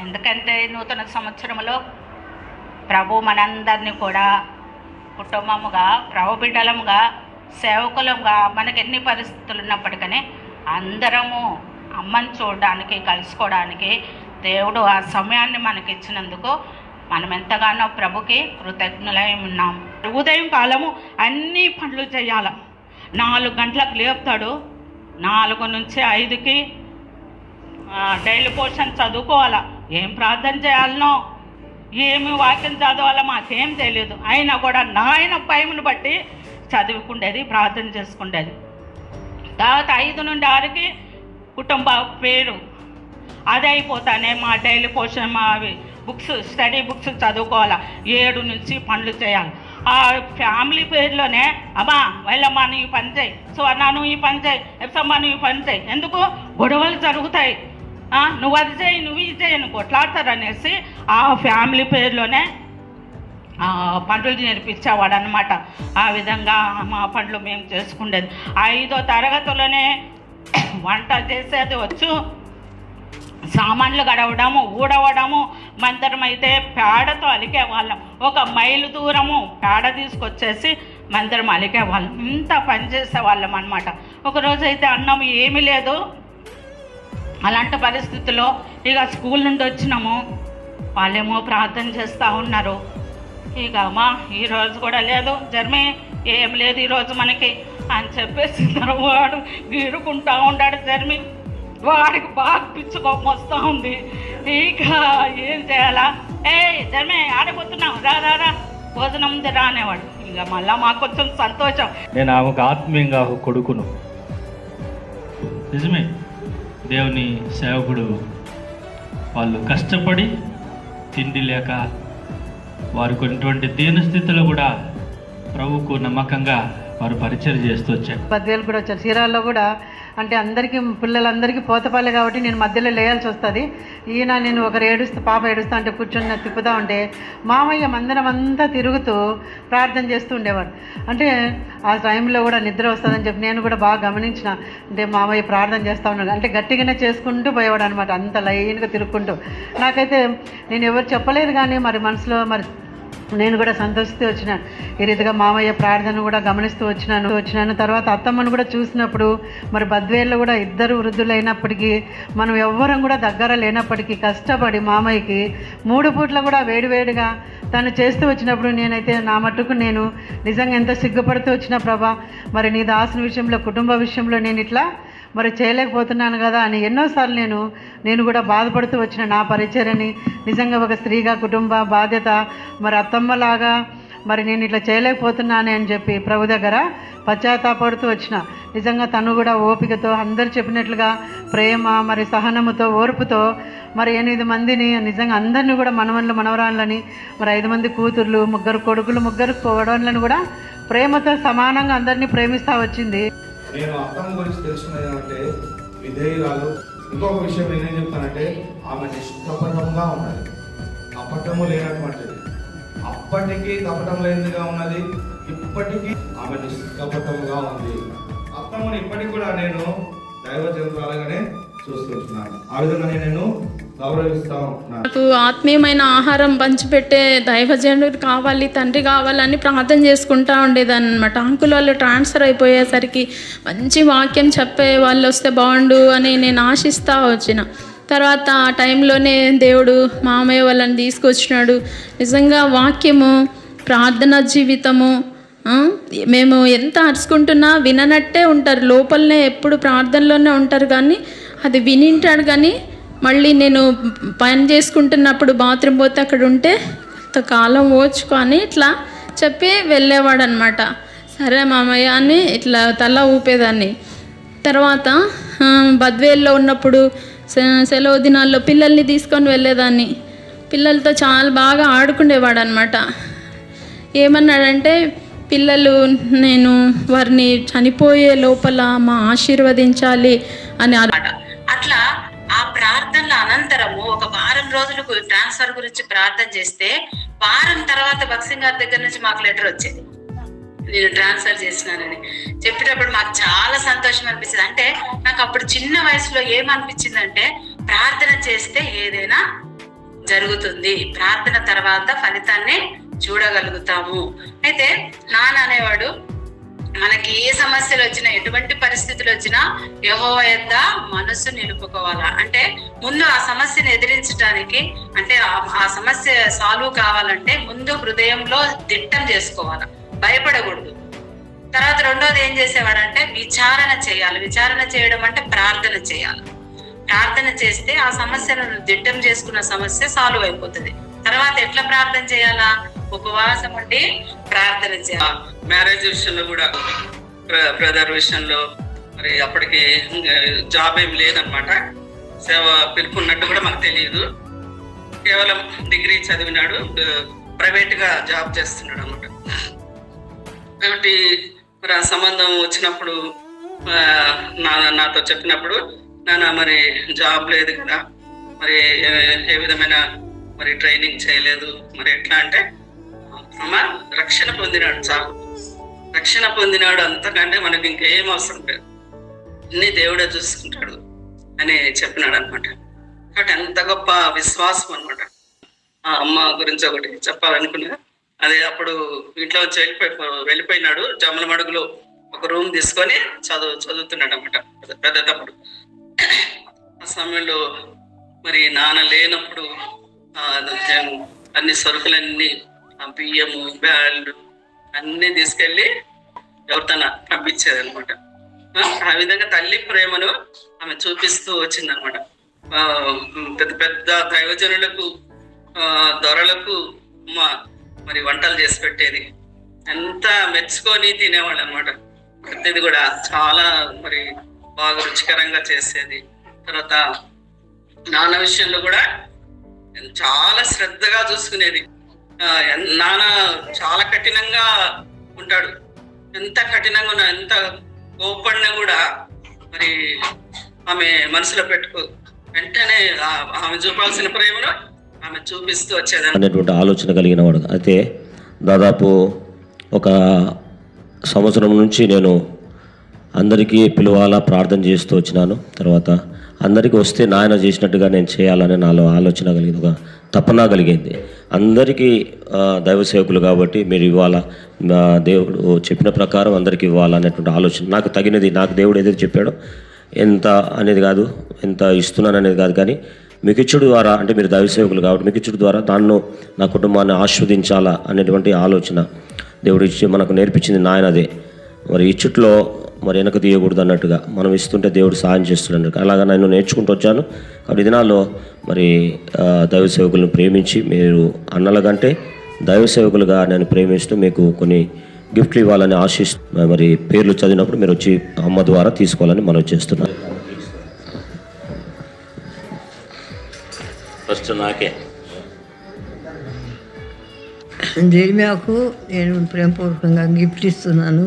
ఎందుకంటే నూతన సంవత్సరంలో ప్రభు మనందరినీ కూడా కుటుంబముగా ప్రభు బిడ్డలముగా సేవకులంగా మనకు ఎన్ని పరిస్థితులు ఉన్నప్పటికీ అందరము అమ్మని చూడడానికి కలుసుకోవడానికి దేవుడు ఆ సమయాన్ని మనకి ఇచ్చినందుకు మనం ఎంతగానో ప్రభుకి కృతజ్ఞులై ఉన్నాం. ఉదయం కాలము అన్ని పనులు చేయాల. 4 గంటలకు లేపుతాడు, 4 నుంచి 5కి డైలీ పోర్షన్ చదువుకోవాలా. ఏం ప్రార్థన చేయాలనో ఏమి వాక్యం చదవాలో మాకేం తెలియదు. అయినా కూడా నాయన భయమును బట్టి చదువుకుండేది, ప్రార్థన చేసుకుండేది. తర్వాత 5 నుండి 6కి కుటుంబ పేరు అది అయిపోతానే మా డైలీ పోర్షన్ మా బుక్స్ స్టడీ బుక్స్ చదువుకోవాలా. 7 నుంచి పనులు చేయాలి. ఆ ఫ్యామిలీ పేరులోనే అమ్మా వెళ్ళమ్మా నువ్వు పని చేయి, సువర్ణ నువ్వు ఈ పని చేయి, ఎప్సమ్మా నువ్వు ఈ పని చేయి, ఎందుకు గొడవలు జరుగుతాయి, నువ్వు అది చేయి నువ్వు ఇది చేయి నువ్వు కొట్లాడతారనేసి ఆ ఫ్యామిలీ పేరులోనే పనులు నేర్పించేవాడు అనమాట. ఆ విధంగా మా పనులు మేము చేసుకునేది. 5వ తరగతిలోనే వంట చేసేది వచ్చు, సామాన్లు గడవడము ఊడవడము, మందరం అయితే పేడతో అలికే వాళ్ళం. 1 మైలు దూరము పేడ తీసుకొచ్చేసి మందరం అలికే వాళ్ళం. ఇంత పని చేసేవాళ్ళం అనమాట. ఒకరోజు అయితే అన్నం ఏమీ లేదు. అలాంటి పరిస్థితుల్లో ఇక స్కూల్ నుండి వచ్చినాము, వాళ్ళేమో ప్రార్థన చేస్తూ ఉన్నారు. ఇక అమ్మా ఈరోజు కూడా లేదు జర్మీ, ఏం లేదు ఈరోజు మనకి అని చెప్పేసి వాడు గీరుకుంటూ ఉన్నాడు జర్మీ. వాడికి బాగా పిచ్చుకోపం వస్తూ ఉంది. ఇక ఏం చేయాలా, జర్మీ ఆడిపోతున్నావు రా రా రా భోజనం రా అనేవాడు. ఇక మళ్ళీ మాకు కొంచెం సంతోషం. నేను ఆమెకు ఆత్మీయంగా ఒక కొడుకును. నిజమే, దేవుని సేవకుడు వాళ్ళు కష్టపడి తిండి లేక వారు కొన్నటువంటి దీనస్థితిలో కూడా ప్రభువుకు నమ్మకంగా వారు పరిచయం చేస్తూ వచ్చారు. బద్వేలు కూడా వచ్చారు. చీరాల్లో కూడా అంటే అందరికీ పిల్లలందరికీ పోతపాలే కాబట్టి నేను మధ్యలో లేయాల్సి వస్తుంది. ఈయన నేను ఒకరు పాప ఏడుస్తా అంటే కూర్చొని తిప్పుతూ ఉంటే మామయ్య మందిరం అంతా తిరుగుతూ ప్రార్థన చేస్తూ ఉండేవాడు. అంటే ఆ టైంలో కూడా నిద్ర వస్తుందని చెప్పి నేను కూడా బాగా గమనించిన. అంటే మామయ్య ప్రార్థన చేస్తూ ఉన్నాడు అంటే గట్టిగానే చేసుకుంటూ పోయేవాడు అనమాట, అంత లైన్గా తిరుగుకుంటూ. నాకైతే నేను ఎవరు చెప్పలేదు కానీ మరి మనసులో మరి నేను కూడా సంతోషిస్తూ వచ్చినాను. ఈ రీతిగా మామయ్య ప్రార్థన కూడా గమనిస్తూ వచ్చినాను. తర్వాత అత్తమ్మను కూడా చూసినప్పుడు మరి బద్వేల్లో కూడా 2 వృద్ధులైనప్పటికీ మనం ఎవ్వరం కూడా దగ్గర లేనప్పటికీ కష్టపడి మామయ్యకి 3 పూట్ల కూడా వేడివేడిగా తను చేస్తూ వచ్చినప్పుడు నేనైతే నా మట్టుకు నేను నిజంగా ఎంత సిగ్గుపడుతూ వచ్చిన ప్రభా, మరి నీ దాసుని విషయంలో కుటుంబ విషయంలో నేను ఇట్లా మరి చేయలేకపోతున్నాను కదా అని ఎన్నోసార్లు నేను కూడా బాధపడుతూ వచ్చిన నా పరిచర్యని. నిజంగా ఒక స్త్రీగా కుటుంబ బాధ్యత మరి అత్తమ్మలాగా మరి నేను ఇట్లా చేయలేకపోతున్నానే అని చెప్పి ప్రభు దగ్గర పశ్చాత్తాపడుతూ వచ్చిన. నిజంగా తను కూడా ఓపికతో అందరు చెప్పినట్లుగా ప్రేమ మరి సహనముతో ఓర్పుతో మరి 8 మందిని నిజంగా అందరినీ కూడా మనవన్లు మనవరాళ్ళని మరి 5 మంది కూతుర్లు 3 కొడుకులు 3 కోడళ్ళను కూడా ప్రేమతో సమానంగా అందరినీ ప్రేమిస్తూ వచ్చింది. నేను అత్తమ్మ గురించి తెలుసుకున్నది ఏమంటే విధేయురాలు. ఇంకొక విషయం నేనేం చెప్తానంటే ఆమె నిష్కపటంగా ఉన్నది, కపటము లేనటువంటిది. అప్పటికీ కపటం లేనిదిగా ఉన్నది, ఇప్పటికీ ఆమె నిష్కపటముగా ఉంది. అత్తమ్మని ఇప్పటికి కూడా నేను దైవ జంతువులుగానే చూసుకుంటున్నాను. ఆ విధంగా నేను గౌరవిస్తూ ఉంటున్నాను. నాకు ఆత్మీయమైన ఆహారం పంచిపెట్టే దైవజనుడు కావాలి, తండ్రి కావాలని ప్రార్థన చేసుకుంటూ ఉండేదాన్ని అనమాట. అంకుల్ వాళ్ళు ట్రాన్స్ఫర్ అయిపోయేసరికి మంచి వాక్యం చెప్పే వాళ్ళు వస్తే బాగుండు అని నేను ఆశిస్తూ వచ్చిన. తర్వాత ఆ టైంలోనే దేవుడు మామయ్య వాళ్ళని తీసుకొచ్చినాడు. నిజంగా వాక్యము, ప్రార్థన జీవితము, మేము ఎంత అరుచుకుంటున్నా విననట్టే ఉంటారు, లోపలనే ఎప్పుడు ప్రార్థనలోనే ఉంటారు. కానీ అది వినింటాడు. కానీ మళ్ళీ నేను పని చేసుకుంటున్నప్పుడు బాత్రూమ్ పోతే అక్కడ ఉంటే కొంతకాలం ఓచుకొని ఇట్లా చెప్పి వెళ్ళేవాడు అనమాట. సరే మామయ్య అని ఇట్లా తల ఊపేదాన్ని. తర్వాత బద్వేల్లో ఉన్నప్పుడు సెలవు దినాల్లో పిల్లల్ని తీసుకొని వెళ్ళేదాన్ని. పిల్లలతో చాలా బాగా ఆడుకునేవాడు అనమాట. ఏమన్నాడంటే పిల్లలు నేను వారిని చనిపోయే లోపల మా ఆశీర్వదించాలి అని అట్లా ఆ ప్రార్థనల అనంతరము 1 వారం రోజులు ట్రాన్స్ఫర్ గురించి ప్రార్థన చేస్తే వారం తర్వాత బక్సింగ్ గారి దగ్గర నుంచి మాకు లెటర్ వచ్చేది, నేను ట్రాన్స్ఫర్ చేసినానని. చెప్పేటప్పుడు మాకు చాలా సంతోషం అనిపించింది. అంటే నాకు అప్పుడు చిన్న వయసులో ఏమనిపించిందంటే ప్రార్థన చేస్తే ఏదైనా జరుగుతుంది, ప్రార్థన తర్వాత ఫలితాన్ని చూడగలుగుతాము. అయితే నాన్న అనేవాడు మనకి ఏ సమస్యలు వచ్చినా ఎటువంటి పరిస్థితులు వచ్చినా యెహోవా యొద్ద మనసు నిలుపుకోవాలా. అంటే ముందు ఆ సమస్యను ఎదిరించడానికి అంటే ఆ సమస్య సాల్వ్ కావాలంటే ముందు హృదయంలో దిట్టం చేసుకోవాలా, భయపడకూడదు. తర్వాత రెండోది ఏం చేసేవాడంటే విచారణ చేయాలి. విచారణ చేయడం అంటే ప్రార్థన చేయాలి. ప్రార్థన చేస్తే ఆ సమస్యను దిట్టం చేసుకున్న సమస్య సాల్వ్ అయిపోతుంది. తర్వాత ఎట్లా ప్రార్థన చేయాలా, ఉపవాసం ఉండి ప్రార్థన చేయాలి. మ్యారేజ్ విషయంలో కూడా బ్రదర్ విషయంలో మరి అప్పటికి జాబ్ ఏం లేదనమాట, సేవ పిలుపున్నట్టు కూడా మాకు తెలియదు. కేవలం డిగ్రీ చదివినాడు, ప్రైవేట్ గా జాబ్ చేస్తున్నాడు అనమాట. కాబట్టి మరి ఆ సంబంధం వచ్చినప్పుడు నాతో చెప్పినప్పుడు నాన్న మరి జాబ్ లేదు కదా, మరి ఏ విధమైన మరి ట్రైనింగ్ చేయలేదు, మరి ఎట్లా అంటే అమ్మ రక్షణ పొందినాడు చాలు, రక్షణ పొందినాడు, అంతకంటే మనకి ఇంకేం అవసరం లేదు, అన్ని దేవుడే చూసుకుంటాడు అని చెప్పినాడు అనమాట. కాబట్టి అంత గొప్ప విశ్వాసం అనమాట. ఆ అమ్మ గురించి ఒకటి చెప్పాలనుకున్నా, అదే అప్పుడు ఇంట్లో వెళ్ళిపోయినాడు, జమ్మలమడుగులో ఒక రూమ్ తీసుకొని చదువుతున్నాడు అనమాట పెద్ద తప్పుడు. ఆ సమయంలో మరి నాన్న లేనప్పుడు అన్ని సరుకులన్నీ, బియ్యము, బ్యాళ్ళు అన్నీ తీసుకెళ్ళి ఎవరితోన పంపించేది అనమాట. ఆ విధంగా తల్లి ప్రేమను ఆమె చూపిస్తూ వచ్చిందనమాట. పెద్ద పెద్ద దైవజనులకు, దొరలకు మరి వంటలు చేసి పెట్టేది, ఎంత మెచ్చుకొని తినేవాళ్ళు అనమాట. ప్రతిది కూడా చాలా మరి బాగా రుచికరంగా చేసేది. తర్వాత నాన్న విషయంలో కూడా చాలా శ్రద్ధగా చూసుకునేది. నాన్న చాలా కఠినంగా ఉంటాడు, ఎంత కఠినంగా ఉన్నా, ఎంత కోపడినా కూడా మరి ఆమె మనసులో పెట్టుకో, వెంటనే ఆమె చూపాల్సిన ప్రేమను ఆమె చూపిస్తూ వచ్చేదాన్ని అనేటువంటి ఆలోచన కలిగిన వాడు. అయితే దాదాపు ఒక సంవత్సరం నుంచి నేను అందరికీ పిలవాలా ప్రార్థన చేస్తూ వచ్చినాను. తర్వాత అందరికీ వస్తే నాయన చేసినట్టుగా నేను చేయాలని నాలో ఆలోచన కలిగింది, ఒక తపన కలిగింది. అందరికీ దైవ సేవకులు కాబట్టి మీరు ఇవ్వాలా, దేవుడు చెప్పిన ప్రకారం అందరికీ ఇవ్వాలనేటువంటి ఆలోచన, నాకు తగినది, నాకు దేవుడు ఏదైతే చెప్పాడో ఎంత అనేది కాదు, ఎంత ఇస్తున్నాను అనేది కాదు, కానీ మీకు ఇచ్చుడు ద్వారా, అంటే మీరు దైవ సేవకులు కాబట్టి మీకు ఇచ్చుడు ద్వారా దాన్ని నా కుటుంబాన్ని ఆస్వాదించాలా అనేటువంటి ఆలోచన దేవుడు ఇచ్చి మనకు నేర్పించింది నాయనదే. మరి ఇచ్చుట్లో మరి వెనక తీయకూడదు అన్నట్టుగా మనం ఇస్తుంటే దేవుడు సహాయం చేస్తున్నాడు. అలాగా నేను నేర్చుకుంటూ వచ్చాను. కాబట్టి దినాల్లో మరి దైవ సేవకులను ప్రేమించి, మీరు అన్నల కంటే దైవ సేవకులుగా నేను ప్రేమిస్తూ మీకు కొన్ని గిఫ్ట్లు ఇవ్వాలని ఆశిస్తూ, మరి పేర్లు చదివినప్పుడు మీరు వచ్చి అమ్మ ద్వారా తీసుకోవాలని మనం చేస్తున్నాం. ఫస్ట్ నాకే జేమియాకు నేను ప్రేమపూర్వకంగా గిఫ్ట్ ఇస్తున్నాను.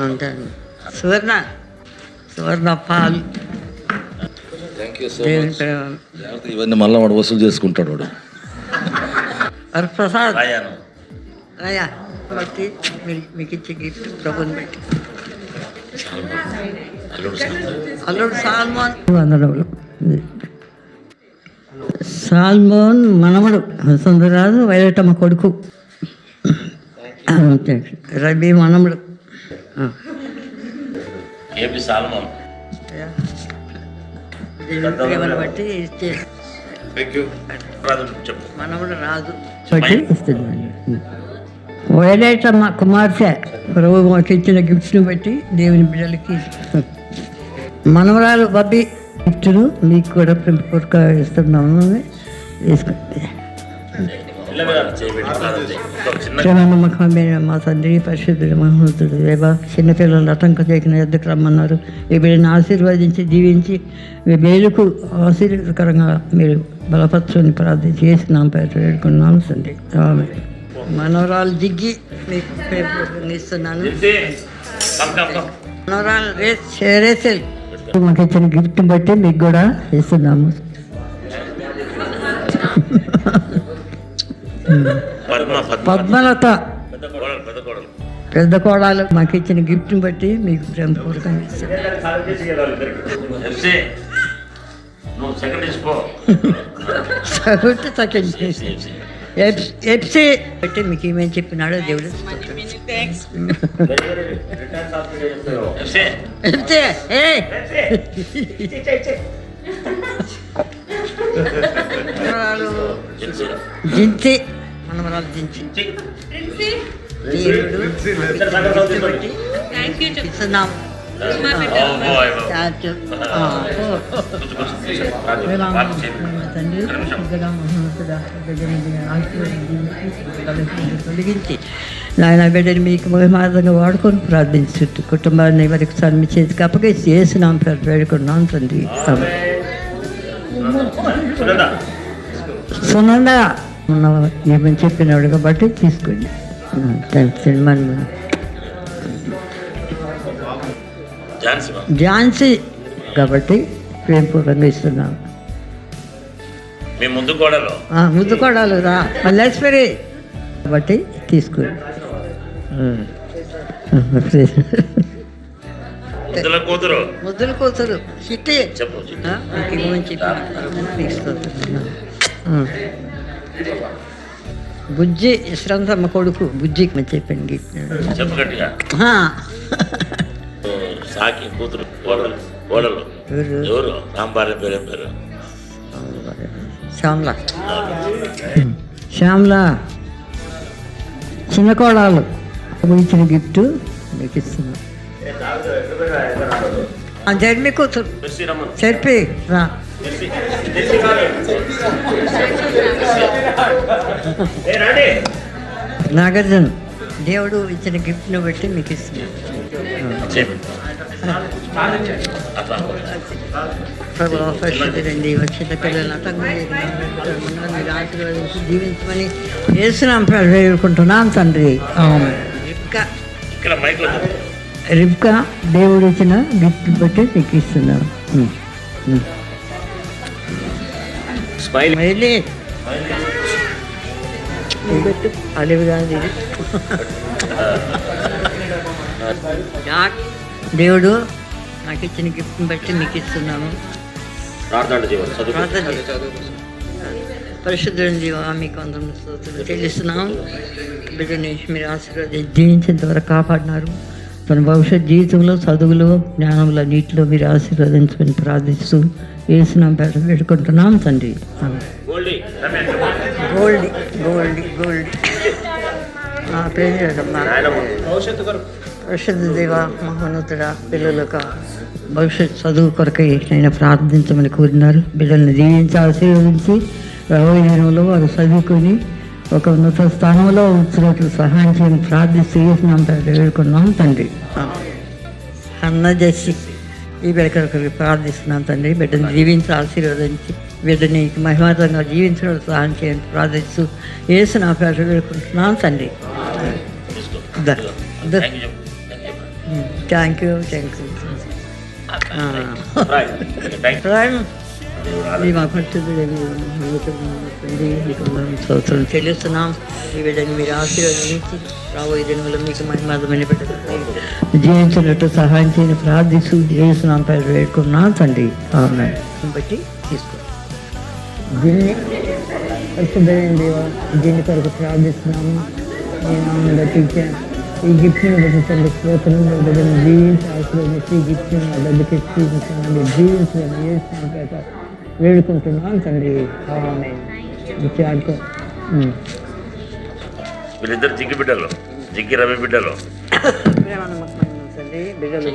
అంటాను సువర్ణ పాలు. ఇవన్నీ మళ్ళీ వాడు వసూలు చేసుకుంటాడు వాడు. వరప్రసాద్ రాయా బట్టి మీకు ఇచ్చే గిఫ్ట్ ప్రభుని బట్టి. అల్లుడు సాల్మోన్ వందనములు. సాల్మోన్ మనమడు సుందరరాజు వైరటమ్మ కొడుకు, రబీ మనముడు. ప్రేమను బట్టి ఇచ్చే మనముడు రాజు బట్టి ఇస్తున్నాను. వైరటమ్మ కుమార్తె ప్రభు మాకు ఇచ్చిన గిఫ్ట్ని బట్టి దేవుని బిడ్డలకి మనవరాలు బబ్బీ గిఫ్ట్ను మీకు కూడా పెంపుకొరక ఇస్తున్నాము. తీసుకుంటే నమ్మకమైన మా తండ్రి పరిశుద్ధుడు మహోన్నతుడు దేవా, చిన్నపిల్లలు ఆటంకం చేయకుండా ఎద్దుకు రమ్మన్నారు. ఈ బిడ్డను ఆశీర్వదించి దీవించి మీ మేలుకు ఆశీర్వదకరంగా మీరు బలపరచుని ప్రార్థించి చేసినాం, పేరు వేడుకున్నాము తండ్రి. మనవరాలు దిగ్గి మీకు పేరు ఇస్తున్నాను. మనవరాలు రేసేల్ మాకు ఇచ్చిన గిఫ్ట్ బట్టి మీకు కూడా ఇస్తున్నాము. పద్మలత పెద్ద కోడలు మాకు ఇచ్చిన గిఫ్ట్ని బట్టి మీకు ప్రేమపూర్వకంగా సెకండ్ ఎఫ్సీ బట్టి మీకు ఏమేమి చెప్పినాడో దేవుడు జించి మనమరాలు జించి దేవుడు ఇస్తున్నాము. తండ్రి తొలగించి నాయన బిడ్డని మీకు మహిమార్థంగా వాడుకొని ప్రార్థించు. కుటుంబాన్ని ఎవరికి సన్మి చేతికి అప్పగేసి చేసినాం, పేరు వేడుకున్నాం తండ్రి. సునంద ఉన్న ఏమని చెప్పినాడు కాబట్టి తీసుకోండి. సినిమాని ఝాన్సీ కాబట్టి ప్రేమపూర్వకంగా ఇస్తున్నాను. ముందు కోడలు రా మల్లేశ్వరి కాబట్టి తీసుకోండి. ముద్దుల కూతురు చిట్టి బుజ్జి శ్రంతమ్మ కొడుకు బుజ్జి చెప్పండి. శ్యామల శ్యామల చిన్న కోడలు ఇచ్చిన గిఫ్ట్ మీకు ఇస్తున్నా. జర్మి కూతురు చెప్పి రా. నాగార్జున దేవుడు ఇచ్చిన గిఫ్ట్ను బట్టి మీకు ఇస్తున్నాను. వచ్చిన పిల్లలు మీరు ఆశీర్వదించి జీవించమని చేస్తున్నాం వేడుకుంటున్నాం తండ్రి. రిబ్కా దేవుడు ఇచ్చిన గిఫ్ట్ బట్టి నీకు ఇస్తున్నాను. అలివి కాదు దేవుడు నాకు ఇచ్చిన గిఫ్ట్ని బట్టి మీకు ఇస్తున్నాము. పరిశుద్ధుల జీవా మీకు అందరం స్తోత్రాలు చెల్లిస్తున్నాం. బిడ్డని మీరు ఆశీర్వాదం జీవించేంత వరకు కాపాడినారు. తన భవిష్యత్ జీవితంలో చదువులో జ్ఞానంలో నీటిలో మీరు ఆశీర్వదించమని ప్రార్థిస్తూ వేసినాం పెట్టుకుంటున్నాం తండ్రి. గోల్డ్ గోల్డ్ గోల్డ్ పరిశుద్ధ దేవ మహోన్నతుడ పిల్లలకు భవిష్యత్ చదువు కొరకై నేను ప్రార్థించమని కోరినారు. బిడ్డల్ని దీవించి ఆశీర్వదించి రాబోయే దినంలో వారు చదువుకొని ఒక ఉన్నత స్థానంలో ఉంచినట్లు సహాయం చేయని ప్రార్థిస్తూ వేసినాం వేడుకున్నాం తండ్రి. అన్న జెస్సి ఈ బిడ్డ కొరకు ప్రార్థిస్తున్నాం తండ్రి. బిడ్డని జీవించి ఆశీర్వదించి బిడ్డని మహిమాతంగా జీవించడం సహాయం చేయని ప్రార్థిస్తూ వేసినాం వేడుకుంటున్నాం తండ్రి. థ్యాంక్ యూ మా పరిస్థితులు సంవత్సరం చెల్లిస్తున్నాం. ఈ బిడ్డని మీరు ఆశీర్వదించి రాబోయే దినంలో మీకు మహిమాదమైన బిడ్డ జీవించినట్టు సహాయం చేయని ప్రార్థిస్తూ చేస్తున్నాం వేడుకున్నాం తండ్రి. బట్టి తీసుకో దీన్ని పరిశుద్ధమైన దేవా దీని కొరకు ప్రార్థిస్తున్నాము. నేను బట్టి ఈ గిఫ్ట్ని బట్టి తండ్రి స్తోత్రం. బిడ్డను జీవించి ఆశీర్వదించి ఈ గిఫ్ట్ని నా దగ్గరికి తీసుకున్నాను. జీవించాలని చేసిన వేడుకుంటున్నాను తండ్రి. వీళ్ళిద్దరు జిగ్గి బిడ్డలు, జిగ్గి రవి బిడ్డలు. తండ్రి బిడ్డలు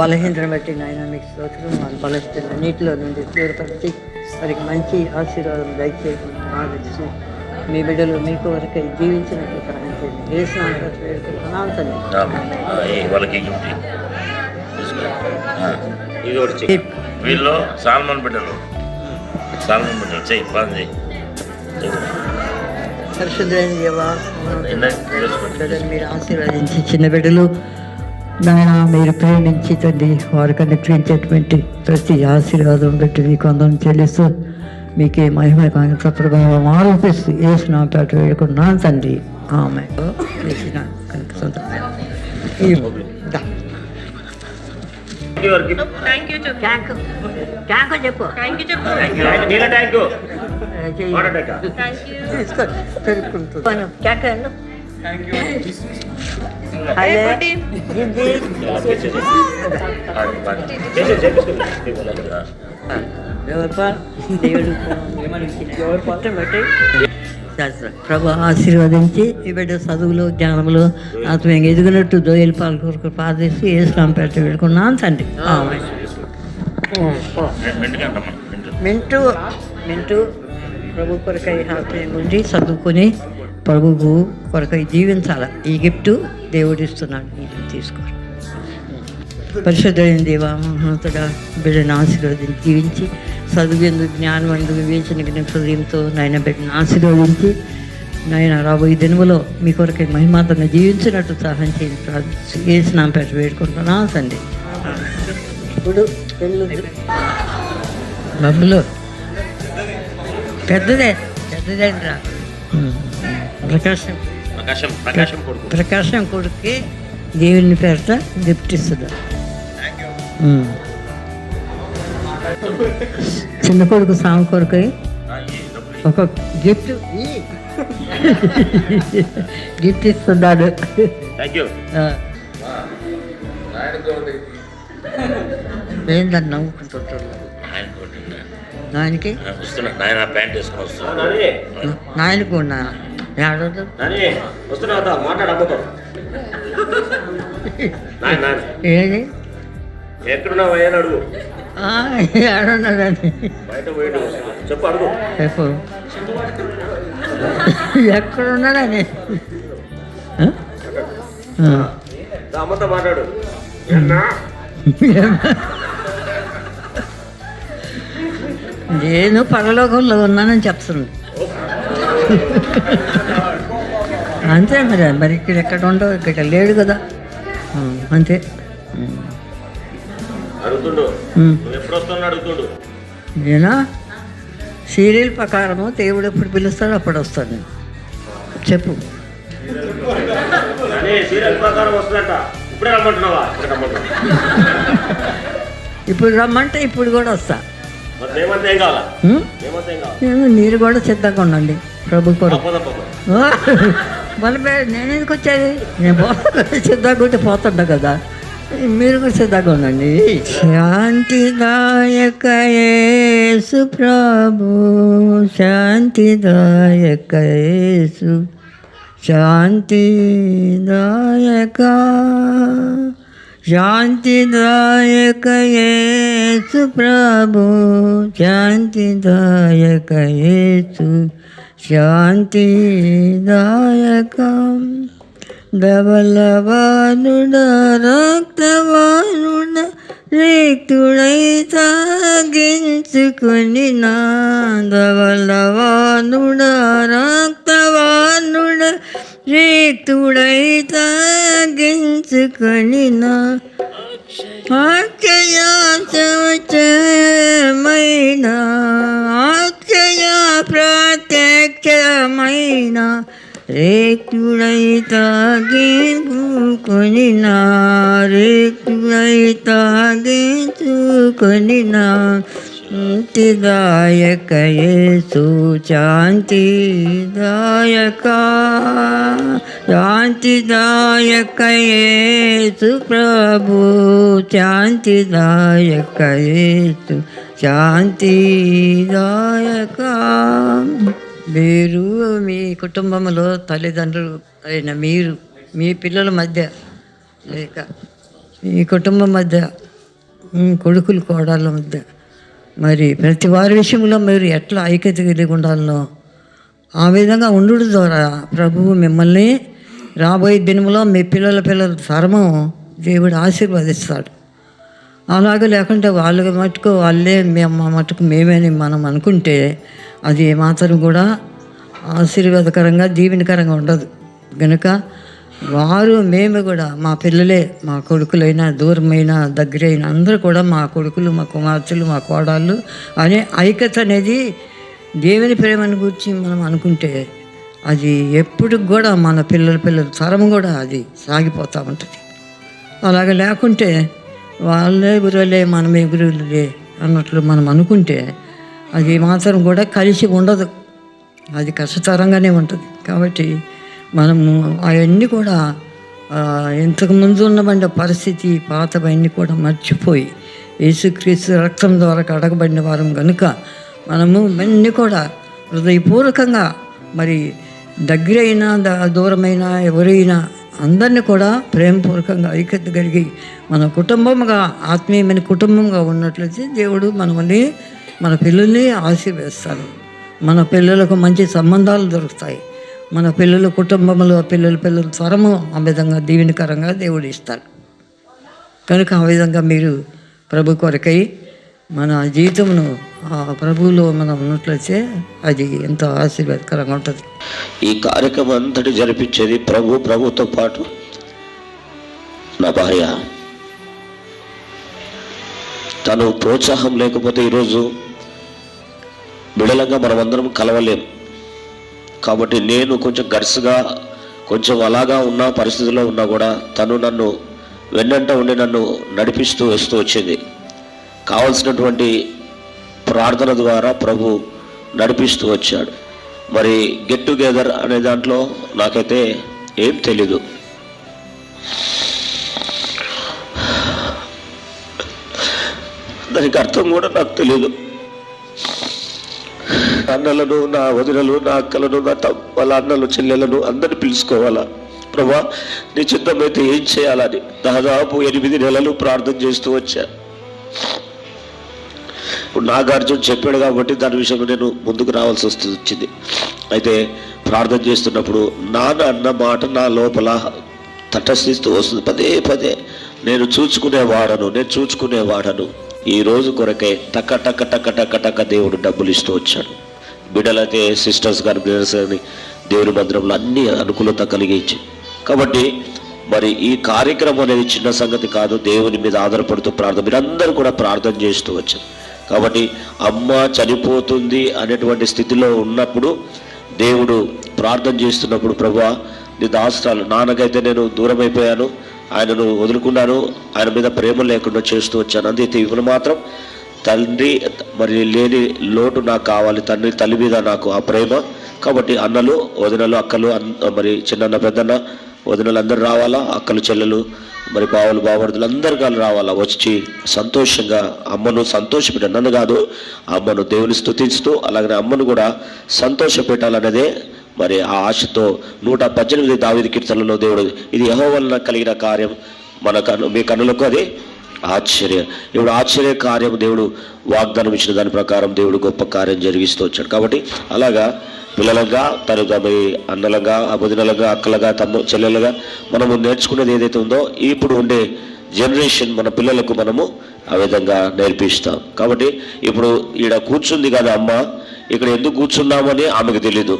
బలహీనతను బట్టి నాయన మీకు స్తోత్రం. వాళ్ళు బలహీన నీటిలో నుండి దూరపరిచి వారికి మంచి ఆశీర్వాదం దయచేసి ఆదరిస్తూ మీ బిడ్డలు మీకు వరకు జీవించినట్లు సహాయం చేయండి. వేడుకుంటున్నాను తండ్రి. వాళ్ళకి ఇది ఒకటి వీళ్ళు సాల్మన్ బిడ్డలు చెయ్యి పని చేయి. పరిశుద్ధమైన దేవా బిడ్డలు మీరు ఆశీర్వదించి చిన్న బిడ్డలు నాయన మీరు ప్రేమించి తండ్రి వారికి అనుగ్రహించేటువంటి ప్రతి ఆశీర్వాదం బట్టి మీకు అందరం చెల్లిస్తూ మీకే మహిమ కాంత ప్రభావం ఆరోపిస్తూ వేసిన పేట వేడుకున్నాను తండ్రి. ఆమె వేసిన కనుక సొంత చెప్పు ప్రభు ఆశీర్వదించి ఈ బిడ్డ చదువులో జ్ఞానంలో ఆత్మీయంగా ఎదిగినట్టు దోయలు పాలు కొరకు ప్రార్థిస్తూ వేసుకున్నాం పెట్ట పెట్టుకున్నాను తండ్రి. మింటూ మింటూ ప్రభు కొరకై ఆత్మీయంగా ఉండి చదువుకొని ప్రభువు కొరకై జీవించాలి. ఈ గిఫ్ట్ దేవుడు ఇస్తున్నాడు. ఇది తీసుకోరు. పరిశుద్ధమైన దేవా మహోన్నతుడా బిడ్డను ఆశీర్వదించి జీవించి చదివేందుకు జ్ఞానవంతుకు వివేచన హృదయంతో నాయన బిడ్డను ఆశీర్వదించి నాయన రాబోయే దినములో మీ కొరకై మహిమాతంగా జీవించినట్టు సహాయం చేయండి ప్రార్థించి ఏసునామం పేట వేడుకుంటున్నా తండ్రి. ఇప్పుడు బబ్బులు పెద్దదేంట్రా ప్రకాశం కొడుక్కి దేవుని పేరట గిఫ్ట్ ఇస్తుందా. చిన్న కొడుకు సాము కొడుకు ఒక గిఫ్ట్ ఇస్తున్నాడు. ఏంటని నవ్వుకుంటుంటాడు నాయనకి నాయనకు ఉన్నా ఏది ఎక్కడున్నావయ్యా అడుగు. ఏడున్నాడండి చెప్పు అడుగు. చెప్పు ఎక్కడున్నాడని అమ్మతో మాట్లాడు. నేను పరలోకంలో ఉన్నానని చెప్తుంది. అంతే మరి ఇక్కడ ఎక్కడ ఉండవు, ఇక్కడ లేడు కదా, అంతే. నేనా సీరియల్ ప్రకారము దేవుడు ఎప్పుడు పిలుస్తాడో అప్పుడు వస్తాను నేను. చెప్పు. ఇప్పుడు రమ్మంటే ఇప్పుడు కూడా వస్తా. మీరు కూడా సిద్ధంగా ఉండండి ప్రభు కొరకు. నేను ఎందుకు వచ్చేది, నేను సిద్ధంగా ఉంటే పోతుంటా కదా, మీరు కూడా సిద్ధంగా ఉండండి. శాంతిదాయక యేసు ప్రభు, శాంతిదాయక యేసు, శాంతిదాయక శాంతిదాయక యేసు ప్రభు, శాంతిదాయక యేసు, శాంతిదాయక. ధవలవానుడ రక్తవానుడ రిక్తుడై తాగించుకొని నా, ధవలవానుడ రక్తవానుడ రిక్తుడై తాగించుకొని నా, అక్షయాచమైన అక్షయ ప్రత్యక్షమైన రేకుడై తాగించుకొని నా, రేకుడై తాగించుకొని నా, శాంతిదాయక యేసు, శాంతిదాయక శాంతిదాయక యేసు ప్రభు, శాంతిదాయక యేసు, శాంతిదాయక. మీరు మీ కుటుంబంలో తల్లిదండ్రులు అయిన మీరు మీ పిల్లల మధ్య లేక మీ కుటుంబం మధ్య కొడుకులు కోడళ్ళ మధ్య మరి ప్రతి వారి విషయంలో మీరు ఎట్లా ఐక్యత కలిగి ఉండాలనో ఆ విధంగా ఉండు ద్వారా ప్రభువు మిమ్మల్ని రాబోయే దినంలో మీ పిల్లల తరము దేవుడు ఆశీర్వదిస్తాడు. అలాగే లేకుంటే వాళ్ళ మటుకు వాళ్ళే మా మటుకు మేమేని మనం అనుకుంటే అది ఏమాత్రం కూడా ఆశీర్వాదకరంగా దీవెనకరంగా ఉండదు. కనుక మేము కూడా మా పిల్లలే, మా కొడుకులైనా దూరమైనా దగ్గరైనా అందరూ కూడా మా కొడుకులు, మా కుమార్తెలు, మా కోడళ్ళు అనే ఐక్యత అనేది దేవుని ప్రేమను గురించి మనం అనుకుంటే అది ఎప్పుడు కూడా మన పిల్లల తరం కూడా అది సాగిపోతూ ఉంటుంది. అలాగే లేకుంటే వాళ్ళే గురువులే మనమే గురువులే అన్నట్లు మనం అనుకుంటే అది మాత్రం కూడా కలిసి ఉండదు, అది కష్టతరంగానే ఉంటుంది. కాబట్టి మనము అవన్నీ కూడా ఇంతకుముందు ఉన్నబండి పరిస్థితి పాతవన్నీ కూడా మర్చిపోయి యేసుక్రీస్తు రక్తం ద్వారా కడగబడిన వారం కనుక మనము అన్నీ కూడా హృదయపూర్వకంగా మరి దగ్గరైనా దూరమైనా ఎవరైనా అందరినీ కూడా ప్రేమపూర్వకంగా ఐక్యత కలిగి మన కుటుంబంగా ఆత్మీయమైన కుటుంబంగా ఉన్నట్లయితే దేవుడు మనల్ని మన పిల్లల్ని ఆశీర్వదిస్తాడు. మన పిల్లలకు మంచి సంబంధాలు దొరుకుతాయి. మన పిల్లల కుటుంబంలో పిల్లల తరము ఆ విధంగా దీవెనకరంగా దేవుడు ఇస్తాడు. కనుక ఆ విధంగా మీరు ప్రభు కొరకై మన జీవితమును ఆ ప్రభువులో మనం ఉన్నట్లయితే అది ఎంతో ఆశీర్వాదకరంగా ఉంటుంది. ఈ కార్యక్రమం అంతటి జరిపించేది ప్రభుతో పాటు నా భార్య. తను ప్రోత్సాహం లేకపోతే ఈరోజు బిడలంగా మనమందరం కలవలేం. కాబట్టి నేను కొంచెం గట్స్గా కొంచెం అలాగా ఉన్న పరిస్థితిలో ఉన్నా కూడా తను నన్ను వెన్నంట ఉండి నన్ను నడిపిస్తూ వస్తూ వచ్చింది. కావలసినటువంటి ప్రార్థన ద్వారా ప్రభు నడిపిస్తూ వచ్చాడు. మరి గెట్ టుగెదర్ అనే దాంట్లో నాకైతే ఏం తెలీదు. దానికి అర్థం కూడా నాకు తెలియదు. అన్నలను, నా వదినలు, నా అక్కలను, వాళ్ళ అన్నలు, చెల్లెలను అందరిని పిలుచుకోవాలా ప్రభా, నీ చిత్తమైతే ఏం చేయాలని దాదాపు 8 నెలలు ప్రార్థన చేస్తూ వచ్చా. ఇప్పుడు నాగార్జున చెప్పాడు కాబట్టి దాని విషయంలో నేను ముందుకు రావాల్సి వచ్చింది. అయితే ప్రార్థన చేస్తున్నప్పుడు నాన్న అన్న మాట నా లోపల తటస్థిస్తూ వస్తుంది పదే పదే. నేను చూచుకునేవాడను. ఈ రోజు కొరకే టక్క టక్క టక్క టక్క టక్క దేవుడు డబ్బులు ఇస్తూ వచ్చాడు. బిడ్డలైతే సిస్టర్స్ కానీ బ్రదర్స్ కానీ దేవుని మందిరంలో అన్ని అనుకూలత కలిగించి. కాబట్టి మరి ఈ కార్యక్రమం అనేది చిన్న సంగతి కాదు. దేవుని మీద ఆధారపడుతూ ప్రార్థన మీరందరూ కూడా ప్రార్థన చేస్తూ వచ్చారు. కాబట్టి అమ్మ చనిపోతుంది అనేటువంటి స్థితిలో ఉన్నప్పుడు దేవుడు ప్రార్థన చేస్తున్నప్పుడు ప్రభువా నీ దాసరాలు, నాన్నకైతే నేను దూరం అయిపోయాను, ఆయనను వదులుకున్నాను, ఆయన మీద ప్రేమ లేకుండా చేస్తూ వచ్చాను. అందుకే ఇవ్వను మాత్రం తండ్రి మరి లేని లోటు నాకు కావాలి, తండ్రి తల్లి మీద నాకు ఆ ప్రేమ. కాబట్టి అన్నలు, వదినలు, అక్కలు, మరి చిన్న పెద్దన్న వదినలు అందరూ రావాలా, అక్కలు, చెల్లెలు, మరి బావలు, బావమరుదులు అందరు కాలు రావాలా. వచ్చి సంతోషంగా అమ్మను సంతోషపెట్టాను. నన్ను కాదు, అమ్మను దేవుని స్తుతిస్తూ అలాగనే అమ్మను కూడా సంతోష పెట్టాలన్నదే మరి ఆ ఆశతో 118 దావీదు కీర్తనలో దేవుడు ఇది యెహోవా వలన కలిగిన కార్యం మీ కన్నులకు అది ఆశ్చర్యం. ఇప్పుడు ఆశ్చర్య కార్యం దేవుడు వాగ్దానం ఇచ్చిన దాని ప్రకారం దేవుడు గొప్ప కార్యం జరిగిస్తూ వచ్చాడు. కాబట్టి అలాగా పిల్లలుగా, తనుగా, మీ అన్నలుగా, అబుదినలుగా, అక్కలుగా, చెల్లెలుగా మనము నేర్చుకునేది ఏదైతే ఉందో ఇప్పుడు ఉండే జనరేషన్ మన పిల్లలకు మనము ఆ విధంగా నేర్పిస్తాం. కాబట్టి ఇప్పుడు ఈడ కూర్చుంది కదా అమ్మ, ఇక్కడ ఎందుకు కూర్చున్నామని ఆమెకు తెలీదు.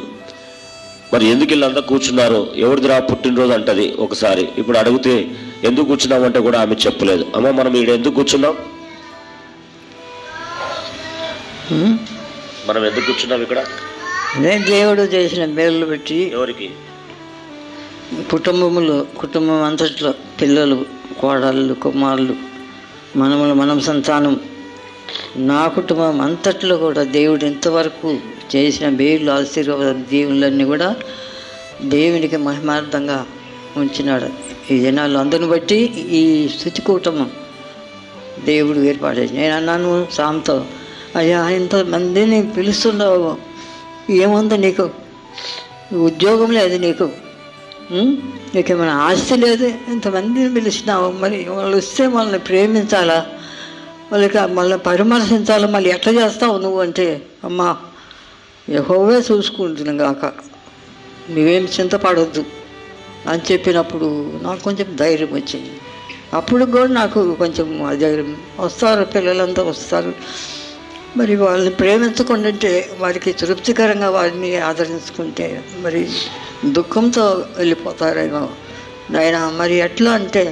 మరి ఎందుకు వీళ్ళంతా కూర్చున్నారు, ఎవరిదిరా పుట్టినరోజు అంటది ఒకసారి. ఇప్పుడు అడిగితే ఎందుకు కూర్చున్నామంటే కూడా ఆమె చెప్పలేదు. అమ్మ మనం ఈడ ఎందుకు కూర్చున్నాం, మనం ఎందుకు కూర్చున్నాం ఇక్కడ? నేను దేవుడు చేసిన మేలు బట్టి ఎవరికి కుటుంబం అంతట్లో పిల్లలు, కోడళ్ళు, కుమారులు, మనం సంతానం, నా కుటుంబం అంతట్లో కూడా దేవుడు ఇంతవరకు చేసిన మేలు, ఆశీర్వాద దీవులన్నీ కూడా దేవునికి మహిమార్థంగా ఉంచినాడు. ఈ జనాలు అందరిని బట్టి ఈ స్తుతి కుటుంబం దేవుడు ఏర్పాటు చేసి. నేను అన్నాను సాంతో, అయ్యా ఇంతమందిని పిలుస్తున్నావు, ఏముంది నీకు, ఉద్యోగం లేదు నీకు, నీకేమైనా ఆస్తి లేదు, ఇంతమందిని పిలిచినావు, మరి వాళ్ళు వస్తే వాళ్ళని ప్రేమించాలా, వాళ్ళకి మళ్ళీ పరామర్శించాలా, మళ్ళీ ఎట్లా చేస్తావు నువ్వు అంటే, అమ్మా యెహోవా చూసుకుంటున్నాం కాక నువ్వేం చింతపడొద్దు అని చెప్పినప్పుడు నాకు కొంచెం ధైర్యం వచ్చింది. అప్పుడు కూడా నాకు కొంచెం ధైర్యం. వస్తారు పిల్లలంతా వస్తారు, మరి వాళ్ళని ప్రేమించకుండా వారికి తృప్తికరంగా వారిని ఆదరించుకుంటే మరి దుఃఖంతో వెళ్ళిపోతారేమో నాయన. మరి ఎట్లా అంటే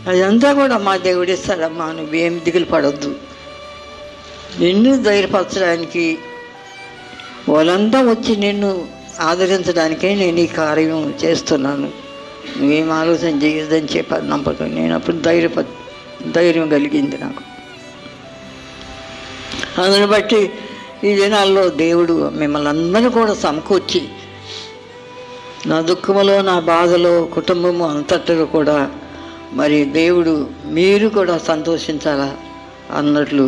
అదంతా కూడా మా దేవుడు ఇస్తాడమ్మా, నువ్వేం దిగులు పడొద్దు, నిన్ను ధైర్యపరచడానికి వాళ్ళంతా వచ్చి నిన్ను ఆదరించడానికే నేను ఈ కార్యం చేస్తున్నాను, నువ్వేం ఆలోచన చేయొద్దని చెప్పాను నమ్మకం. నేను అప్పుడు ధైర్యం కలిగింది నాకు. అందుని బట్టి ఈ దినాల్లో దేవుడు మిమ్మల్ని అందరూ కూడా సమకూర్చి నా దుఃఖములో, నా బాధలో, కుటుంబము అంతట్లో కూడా మరి దేవుడు మీరు కూడా సంతోషించాలా అన్నట్లు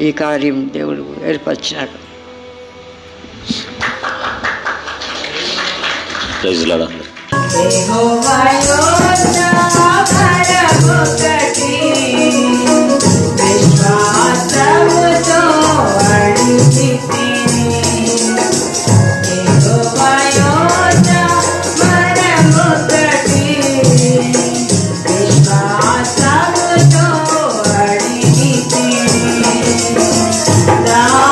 ఈ కార్యం దేవుడు ఏర్పరిచినాడు. Da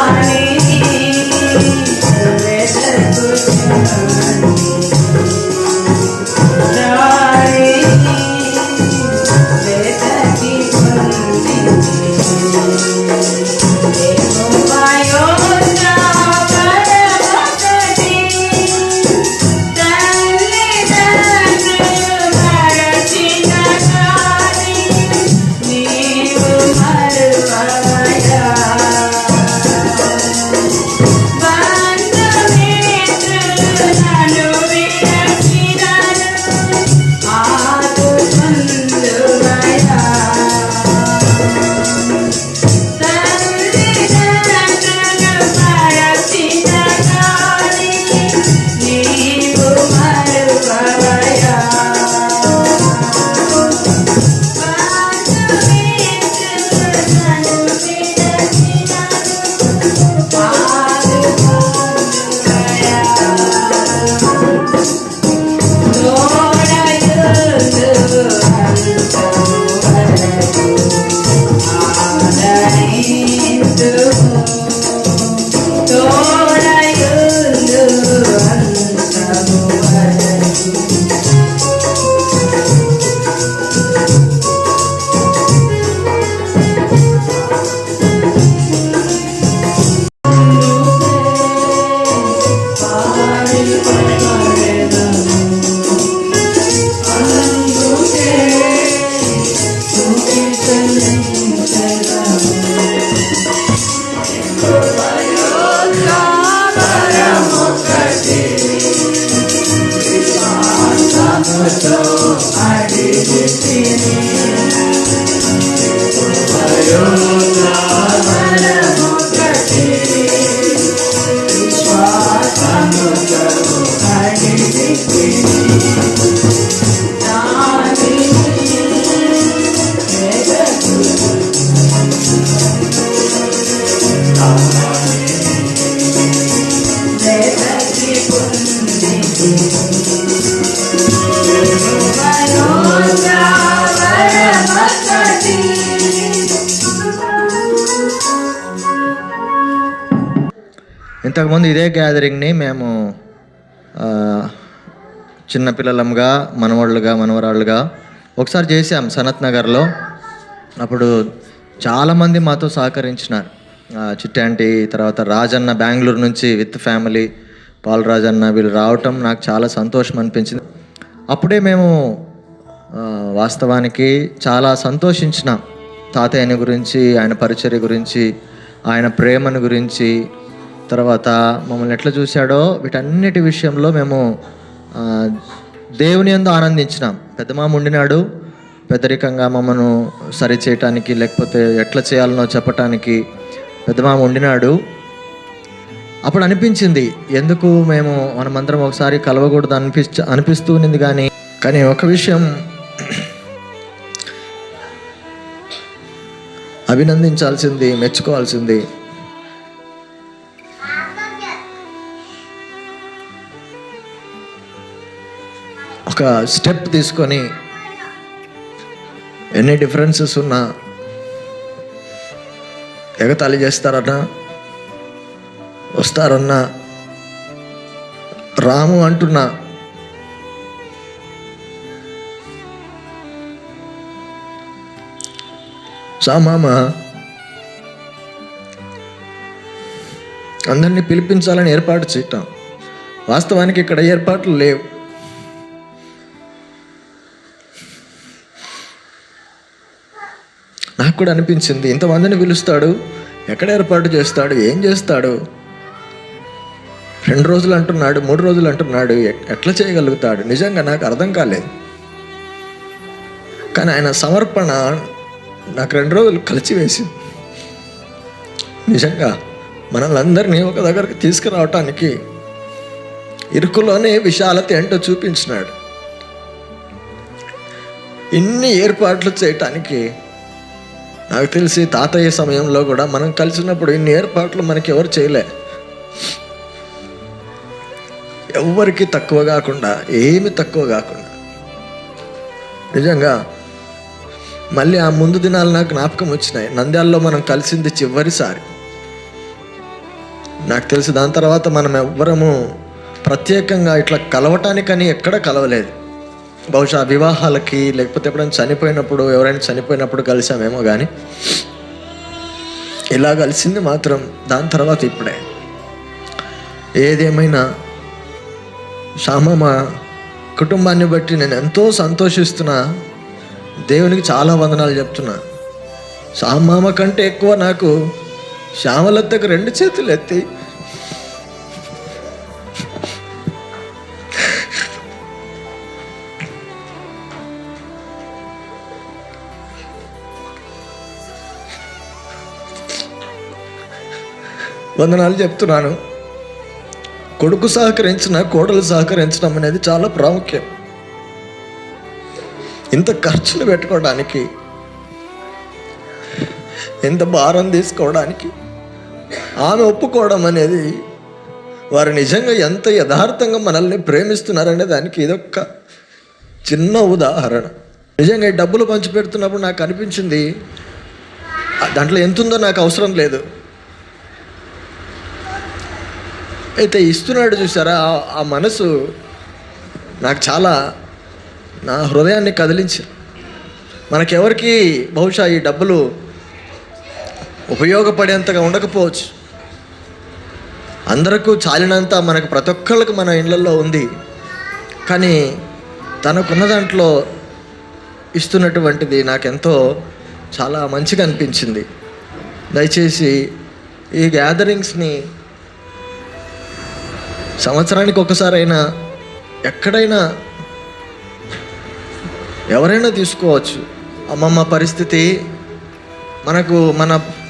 ఇంతకుముందు ఇదే గ్యాదరింగ్ని మేము చిన్నపిల్లలంగా మనవాళ్ళుగా మనవరాళ్ళుగా ఒకసారి చేసాం సనత్ నగర్లో. అప్పుడు చాలామంది మాతో సహకరించినారు. చిట్టాంటి, తర్వాత రాజన్న బెంగళూరు నుంచి విత్ ఫ్యామిలీ, పాల్ రాజన్న వీళ్ళు రావటం నాకు చాలా సంతోషం అనిపించింది. అప్పుడే మేము వాస్తవానికి చాలా సంతోషించినాం తాతయ్యని గురించి, ఆయన పరిచర్య గురించి, ఆయన ప్రేమను గురించి, తర్వాత మమ్మల్ని ఎట్లా చూశాడో వీటన్నిటి విషయంలో మేము దేవుని యందు ఆనందించినాం. పెద్దమామ ఉండినాడు పెద్దరికంగా మమ్మను సరి చేయటానికి, లేకపోతే ఎట్లా చేయాలనో చెప్పటానికి పెద్దమామ ఉండినాడు. అప్పుడు అనిపించింది ఎందుకు మేము మనమందరం ఒకసారి కలవకూడదు అనిపిస్తూ ఉన్నది. కానీ ఒక విషయం అభినందించాల్సింది, మెచ్చుకోవాల్సింది, ఒక స్టెప్ తీసుకొని ఎన్ని డిఫరెన్సెస్ ఉన్నా ఎగతాళి చేస్తారన్నా, వస్తారన్నా, రాము అంటున్నా, సామామ అందరినీ పిలిపించాలని ఏర్పాటు చేయటం. వాస్తవానికి ఇక్కడ ఏర్పాట్లు లేవు. నాకు కూడా అనిపించింది ఇంతమందిని పిలుస్తాడు, ఎక్కడ ఏర్పాటు చేస్తాడు, ఏం చేస్తాడు? 2 రోజులు అంటున్నాడు, 3 రోజులు అంటున్నాడు, ఎట్లా చేయగలుగుతాడు? నిజంగా నాకు అర్థం కాలేదు. కానీ ఆయన సమర్పణ నాకు 2 రోజులు కలిసివేసింది. నిజంగా మనల్ని అందరినీ ఒక దగ్గరికి తీసుకురావటానికి ఇరుకులోనే విశాలత ఏంటో చూపించినాడు. ఇన్ని ఏర్పాట్లు చేయటానికి నాకు తెలిసి తాతయ్య సమయంలో కూడా మనం కలిసినప్పుడు ఇన్ని ఏర్పాట్లు మనకి ఎవరు చేయలే. ఎవరికి తక్కువ కాకుండా, ఏమి తక్కువ కాకుండా. నిజంగా మళ్ళీ ఆ ముందు దినాలు నాకు జ్ఞాపకం వచ్చినాయి. నంద్యాలలో మనం కలిసింది చివరిసారి నాకు తెలిసి. దాని తర్వాత మనం ఎవ్వరము ప్రత్యేకంగా ఇట్లా కలవటానికని ఎక్కడ కలవలేదు. బహుశా వివాహాలకి, లేకపోతే ఎప్పుడైనా చనిపోయినప్పుడు, ఎవరైనా చనిపోయినప్పుడు కలిసామేమో. కానీ ఇలా కలిసింది మాత్రం దాని తర్వాత ఇప్పుడే. ఏదేమైనా శ్యామమ్మ కుటుంబాన్ని బట్టి నేను ఎంతో సంతోషిస్తున్నా. దేవునికి చాలా వందనాలు చెప్తున్నా. శ్యామమ్మ కంటే ఎక్కువ నాకు శ్యామలతకు 2 చేతులు ఎత్తి వందనాలు చెప్తున్నాను. కొడుకు సహకరించిన, కోడలు సహకరించడం అనేది చాలా ప్రాముఖ్యం. ఇంత ఖర్చులు పెట్టుకోవడానికి, ఎంత భారం తీసుకోవడానికి ఆమె ఒప్పుకోవడం అనేది, వారు నిజంగా ఎంత యథార్థంగా మనల్ని ప్రేమిస్తున్నారనే దానికి ఇదొక్క చిన్న ఉదాహరణ. నిజంగా ఈ డబ్బులు పంచి పెడుతున్నప్పుడు నాకు అనిపించింది దాంట్లో ఎంత ఉందో నాకు అవసరం లేదు. అయితే ఇస్తున్నాడు చూసారా, ఆ మనసు నాకు చాలా నా హృదయాన్ని కదిలించి. మనకెవరికి బహుశా ఈ డబ్బులు ఉపయోగపడేంతగా ఉండకపోవచ్చు. అందరికీ చాలినంత మనకు ప్రతి ఒక్కళ్ళకి మన ఇళ్ళల్లో ఉంది. కానీ తనకున్న దాంట్లో ఇస్తున్నటువంటిది నాకెంతో చాలా మంచిగా అనిపించింది. దయచేసి ఈ గ్యాదరింగ్స్ని సంవత్సరానికి ఒకసారైనా ఎక్కడైనా ఎవరైనా తీసుకోవచ్చు. అమ్మమ్మ పరిస్థితి మనకు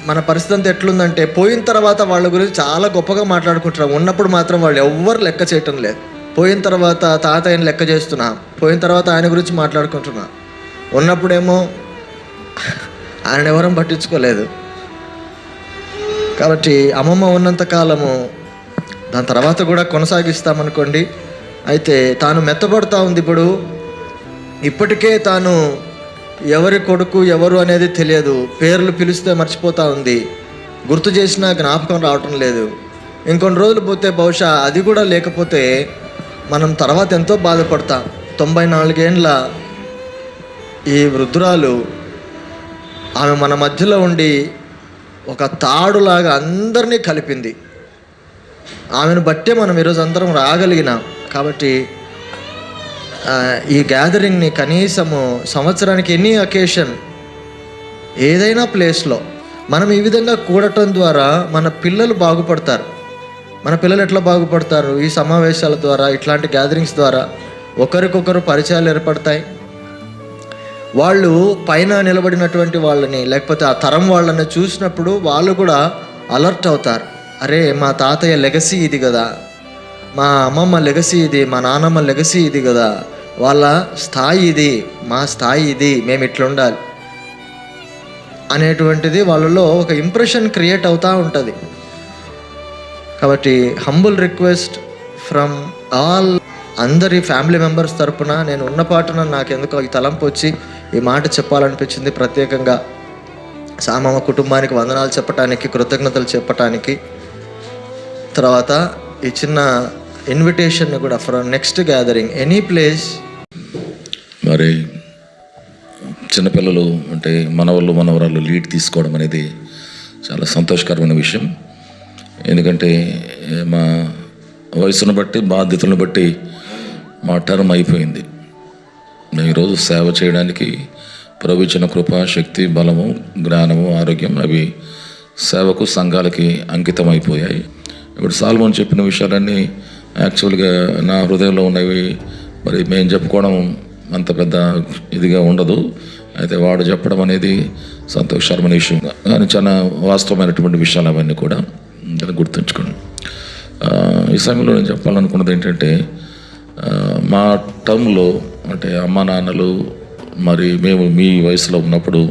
మన పరిస్థితి అంతా ఎట్లుందంటే, పోయిన తర్వాత వాళ్ళ గురించి చాలా గొప్పగా మాట్లాడుకుంటున్నాం. ఉన్నప్పుడు మాత్రం వాళ్ళు ఎవ్వరు లెక్క చేయటం లేదు. పోయిన తర్వాత తాతయ్యని లెక్క చేస్తున్నా, పోయిన తర్వాత ఆయన గురించి మాట్లాడుకుంటున్నా. ఉన్నప్పుడేమో ఆయన ఎవరం పట్టించుకోలేదు. కాబట్టి అమ్మమ్మ ఉన్నంత కాలము, దాని తర్వాత కూడా కొనసాగిస్తామనుకోండి. అయితే తాను మెత్తబడుతూ ఉంది. ఇప్పటికే తాను ఎవరి కొడుకు ఎవరు అనేది తెలియదు. పేర్లు పిలిస్తే మర్చిపోతూ ఉంది. గుర్తు చేసినా జ్ఞాపకం రావటం లేదు. ఇంకొన్ని రోజులు పోతే బహుశా అది కూడా లేకపోతే మనం తర్వాత ఎంతో బాధపడతాం. 94 ఏండ్ల ఈ వృద్ధురాలు, ఆమె మన మధ్యలో ఉండి ఒక తాడులాగా అందరినీ కలిపింది. ఆమెను బట్టే మనం ఈరోజు అందరం రాగలిగినాం. కాబట్టి ఈ గ్యాదరింగ్ని కనీసము సంవత్సరానికి ఎనీ అకేషన్ ఏదైనా ప్లేస్లో మనం ఈ విధంగా కూడటం ద్వారా మన పిల్లలు బాగుపడతారు. మన పిల్లలు ఎట్లా బాగుపడతారు? ఈ సమావేశాల ద్వారా, ఇట్లాంటి గ్యాదరింగ్స్ ద్వారా ఒకరికొకరు పరిచయాలు ఏర్పడతాయి. వాళ్ళు పైన నిలబడినటువంటి వాళ్ళని లేకపోతే ఆ తరం వాళ్ళని చూసినప్పుడు వాళ్ళు కూడా అలర్ట్ అవుతారు. అరే, మా తాతయ్య లెగసీ ఇది కదా, మా అమ్మమ్మ లెగసీ ఇది, మా నాన్నమ్మ లెగసీ ఇది కదా, వాళ్ళ స్థాయి ఇది, మా స్థాయి ఇది, మేము ఇట్లా ఉండాలి అనేటువంటిది వాళ్ళలో ఒక ఇంప్రెషన్ క్రియేట్ అవుతూ ఉంటుంది. కాబట్టి హంబుల్ రిక్వెస్ట్ ఫ్రమ్ ఆల్, అందరి ఫ్యామిలీ మెంబర్స్ తరపున నేను ఉన్న పాటున నాకు ఎందుకో ఈ తలంపు వచ్చి ఈ మాట చెప్పాలనిపించింది. ప్రత్యేకంగా సామమ్మ కుటుంబానికి వందనాలు చెప్పటానికి, కృతజ్ఞతలు చెప్పటానికి, తర్వాత ఈ చిన్న ఇన్విటేషన్ కూడా for next gathering any place. మరి చిన్నపిల్లలు అంటే మనవాళ్ళు మనవరాళ్ళు లీడ్ తీసుకోవడం అనేది చాలా సంతోషకరమైన విషయం. ఎందుకంటే మా వయసును బట్టి, బాధ్యతలను బట్టి మా టర్మ్ అయిపోయింది. మేము ఈరోజు సేవ చేయడానికి ప్రభు ఇచ్చిన కృప, శక్తి, బలము, జ్ఞానము, ఆరోగ్యం అవి సేవకు, సంఘాలకి అంకితం అయిపోయాయి. ఇప్పుడు సాల్మోన్ చెప్పిన విషయాలన్నీ యాక్చువల్గా నా హృదయంలో ఉన్నవి. మరి మేము చెప్పుకోవడం అంత పెద్ద ఇదిగా ఉండదు. అయితే వాడు చెప్పడం అనేది సంతోషకరమైన విషయం, కానీ చాలా వాస్తవమైనటువంటి విషయాలు అవన్నీ కూడా గుర్తుంచుకోండి. ఈ సమయంలో నేను చెప్పాలనుకున్నది ఏంటంటే, మా టర్మ్లో అంటే అమ్మా నాన్నలు మరి మేము మీ వయసులో ఉన్నప్పుడు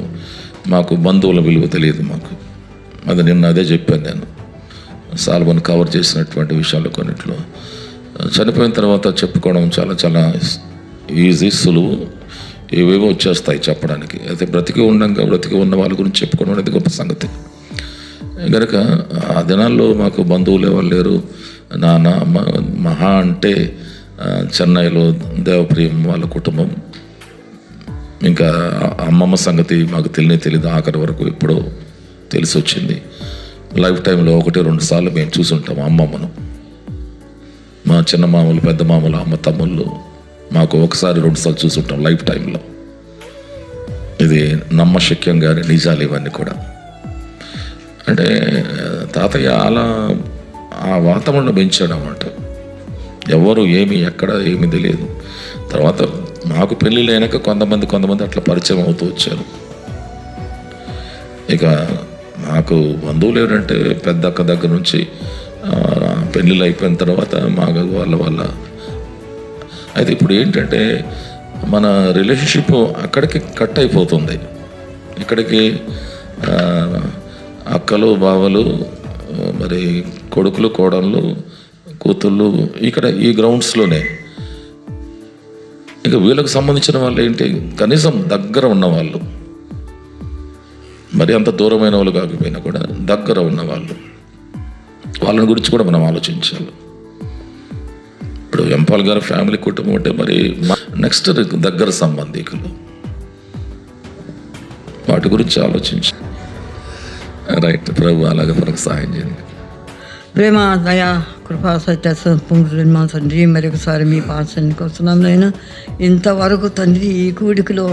మాకు బంధువుల విలువ తెలియదు మాకు. అది నిన్న అదే చెప్పాను నేను. సాల్మన్ కవర్ చేసినటువంటి విషయాలు కొన్నిట్లో చనిపోయిన తర్వాత చెప్పుకోవడం చాలా చాలా ఈజీ, సులువు, ఏవేవో వచ్చేస్తాయి చెప్పడానికి. అయితే బ్రతికి ఉన్న వాళ్ళ గురించి చెప్పుకోవడం అనేది గొప్ప సంగతి. కనుక ఆ దినాల్లో మాకు బంధువులు ఎవరు లేరు. నాన్న మహా అంటే చెన్నైలో దేవప్రియం వాళ్ళ కుటుంబం, ఇంకా అమ్మమ్మ సంగతి మాకు తెలియదు. ఆఖరి వరకు ఎప్పుడో తెలిసి వచ్చింది. లైఫ్ టైంలో 1-2 సార్లు మేము చూసుంటాం అమ్మమ్మను. మా చిన్న మామూలు, పెద్ద మామూలు, అమ్మ తమ్ముళ్ళు మాకు 1-2 సార్లు చూసుంటాం లైఫ్ టైంలో. ఇది నమ్మశక్యంగానే నిజాలు ఇవన్నీ కూడా. అంటే తాతయ్య అలా ఆ వాతావరణం పెంచాడు అన్నమాట. ఎవరు ఏమి ఎక్కడ ఏమి తెలియదు. తర్వాత మాకు పెళ్ళిళ్ళు అయినాక కొంతమంది అట్లా పరిచయం అవుతూ వచ్చారు. ఇక మాకు బంధువులు ఏంటంటే పెద్ద అక్క దగ్గర నుంచి పెళ్ళిళ్ళు అయిపోయిన తర్వాత మాకు వాళ్ళ అయితే ఇప్పుడు ఏంటంటే మన రిలేషన్షిప్ అక్కడికి కట్ అయిపోతుంది. ఇక్కడికి అక్కలు, బావలు, మరి కొడుకులు, కోడళ్ళు, కూతుళ్ళు ఇక్కడ ఈ గ్రౌండ్స్లోనే. ఇక వీళ్ళకి సంబంధించిన వాళ్ళు ఏంటి, కనీసం దగ్గర ఉన్నవాళ్ళు, మరి అంత దూరమైన వాళ్ళు కాకపోయినా కూడా దగ్గర ఉన్నవాళ్ళు, వాళ్ళని గురించి కూడా మనం ఆలోచించాలి. ఇప్పుడు ఎంపాల్ గారి ఫ్యామిలీ కుటుంబం అంటే మరి నెక్స్ట్ దగ్గర సంబంధికులు, వాటి గురించి ఆలోచించి రైట్. ప్రభు అలాగే మనకు సహాయం చేయండి. ప్రేమ, దయ, కృపా, సత్య, సంపూర్ణ మా తండ్రి, మరొకసారి మీ పాసనికి వస్తున్నాం నాయన. ఇంతవరకు తండ్రి ఈ కూడికలో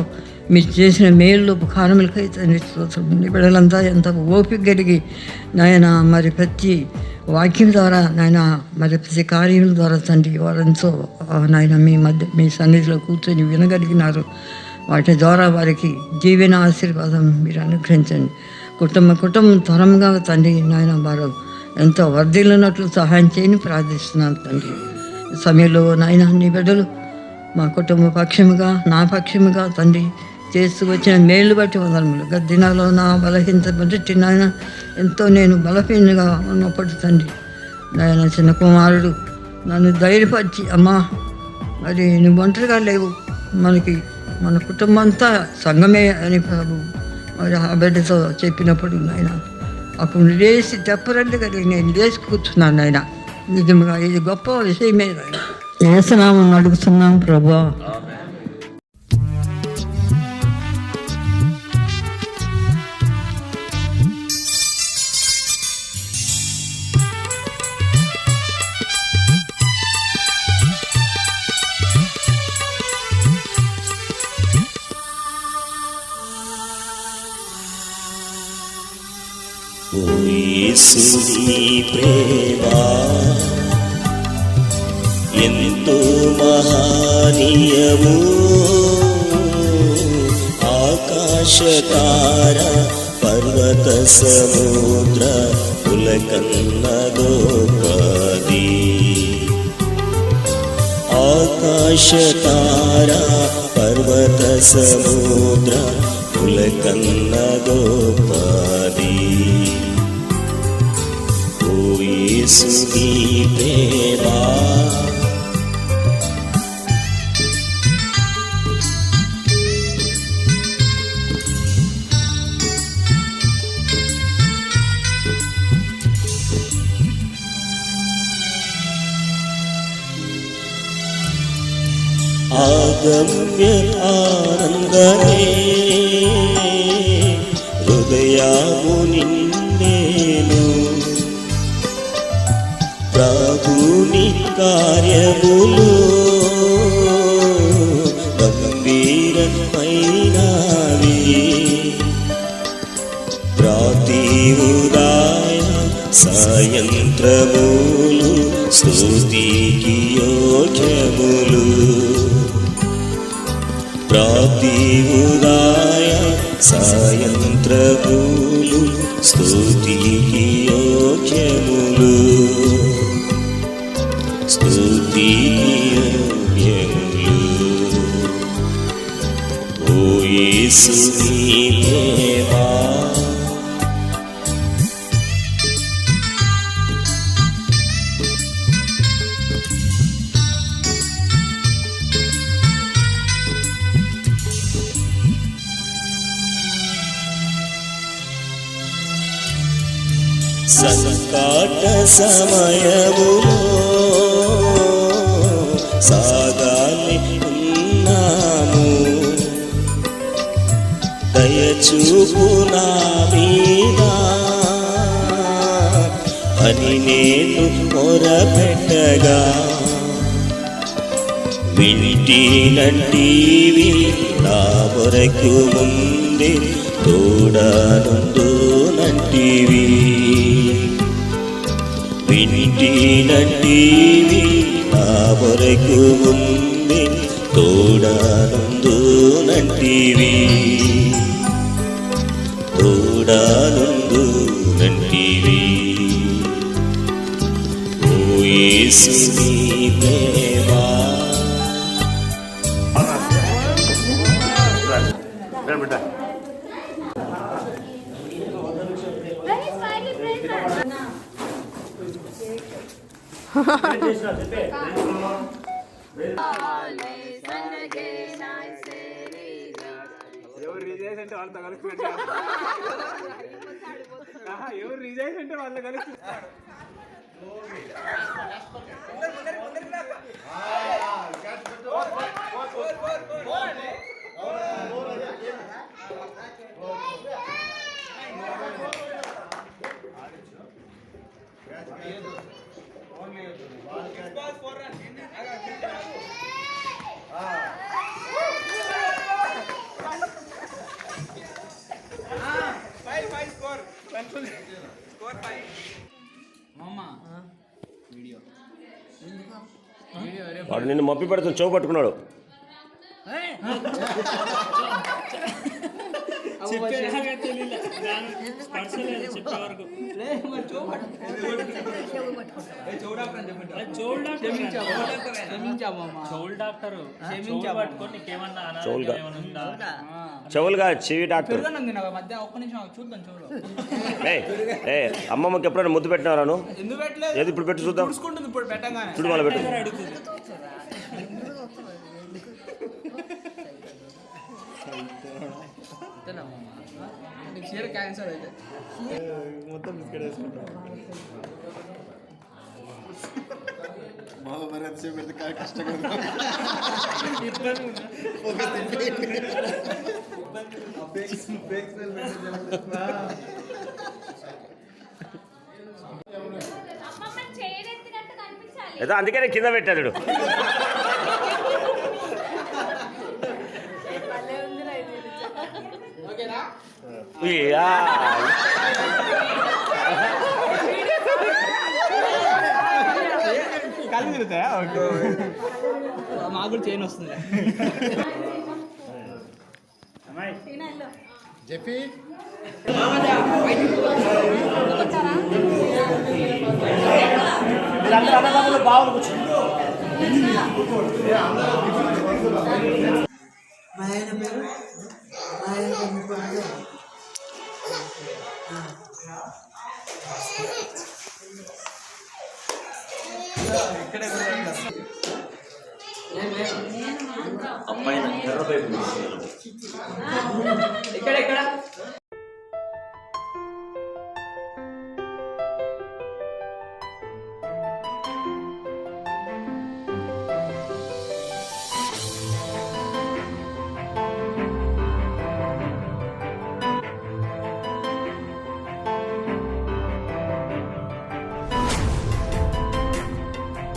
మీరు చేసిన మేలు ఉపకారములకై తండ్రి స్తోత్రం. బిడ్డలంతా ఎంత ఓపిక కలిగి నాయన మరి ప్రతి వాక్యం ద్వారా నాయన మరి ప్రతి కార్యం ద్వారా తండ్రి వారంతో నాయన మీ మధ్య మీ సన్నిధిలో కూర్చొని వినగలిగినారు. వాటి ద్వారా వారికి జీవన ఆశీర్వాదం మీరు అనుగ్రహించండి. కుటుంబం తరంగా తండ్రి నాయన వారు ఎంతో వర్ధిల్లినట్లు సహాయం చేయని ప్రార్థిస్తున్నాను తండ్రి. సమయంలో నాయన నీ బిడ్డలు మా కుటుంబ పక్షముగా, నా పక్షముగా తండ్రి చేస్తూ వచ్చిన మేలు బట్టి వందనములు. గత దినాల్లో నా బలహీనత బట్టి నాయన ఎంతో నేను బలహీనంగా ఉన్నప్పుడు తండ్రి నాయన చిన్న కుమారుడు నన్ను ధైర్యపరిచి, అమ్మా మరి నువ్వు ఒంటరిగా లేవు, మన కుటుంబం అంతా సంఘమే అని ప్రభు మరి ఆ బిడ్డతో చెప్పినప్పుడు నాయన అప్పుడు లేచి చెప్పరండి కదా, నేను లేచి కూర్చున్నాను ఆయన. నిజంగా ఇది గొప్ప విషయమే. ఏసునామం అడుగుతున్నాం ప్రభా. యేసుని ప్రేమ ఎంతో మహనీయము, ఆకాశతార పర్వత సముద్ర పులకన్న గోపది. ఆకాశతార పర్వత సముద్ర పులకన్న గోపది. యేసుని ప్రేమ ఆగమ్య ఆనందమే హృదయము నిండేను, ప్రభుని కార్యములు గంభీరమైనవి. ప్రాతి ఉదయ సాయంత్రములు స్తుతికి యోగ్యములు. ప్రాతి ఉదయ సాయంత్రములు స్తుతికి యోగ్యములు. స్తుతికి యోగ్యములు. ఓ యేసుని ప్రేమ సంకట సమయములో సాగాలి ఉన్నాము, దయచూపు నా మీద అని నేను మొరపెట్టగా, వింటినంటివి నా వరకు ముందే తోడనుందునంటివి. వింటినంటివి నా వరకు ముందే తోడనుందునంటివి. తోడనుందునంటివి. ఓ యేసుని ప్రేమ ఎవరు రిజైన్ అంటే వాళ్ళతో కలిసి ఎవరు రిజైన్ అంటే వాళ్ళతో కలిసి వాడు నిన్ను మప్పి పెడుతుంది, చెవు పట్టుకున్నాడు. చెవులుగా చెవి డాక్టర్. అమ్మమ్మకి ఎప్పుడైనా ముద్దు పెట్టినారాను? ఏది ఇప్పుడు పెట్టి చూద్దాం. చూడు మళ్ళీ పెట్టు. చెప్తానమ్మా నీకు చీర క్యాన్సర్ అయితే మొత్తం బిస్కెట్ వేసుకుంటాం. బాబా మరి ఎంతసేపు పెడితే కష్టంగా ఏదో అందుకనే కింద పెట్టాడు. కళ్ళు తిరుగుతాయా? ఓకే, మాకు కూడా చైన్ వస్తుంది. జెఫీ బాగుంది కూర్చో. మా ఆయన పేరు మా ఆయన అమ్మాయిని ఎర్ర పైపు ఇక్కడ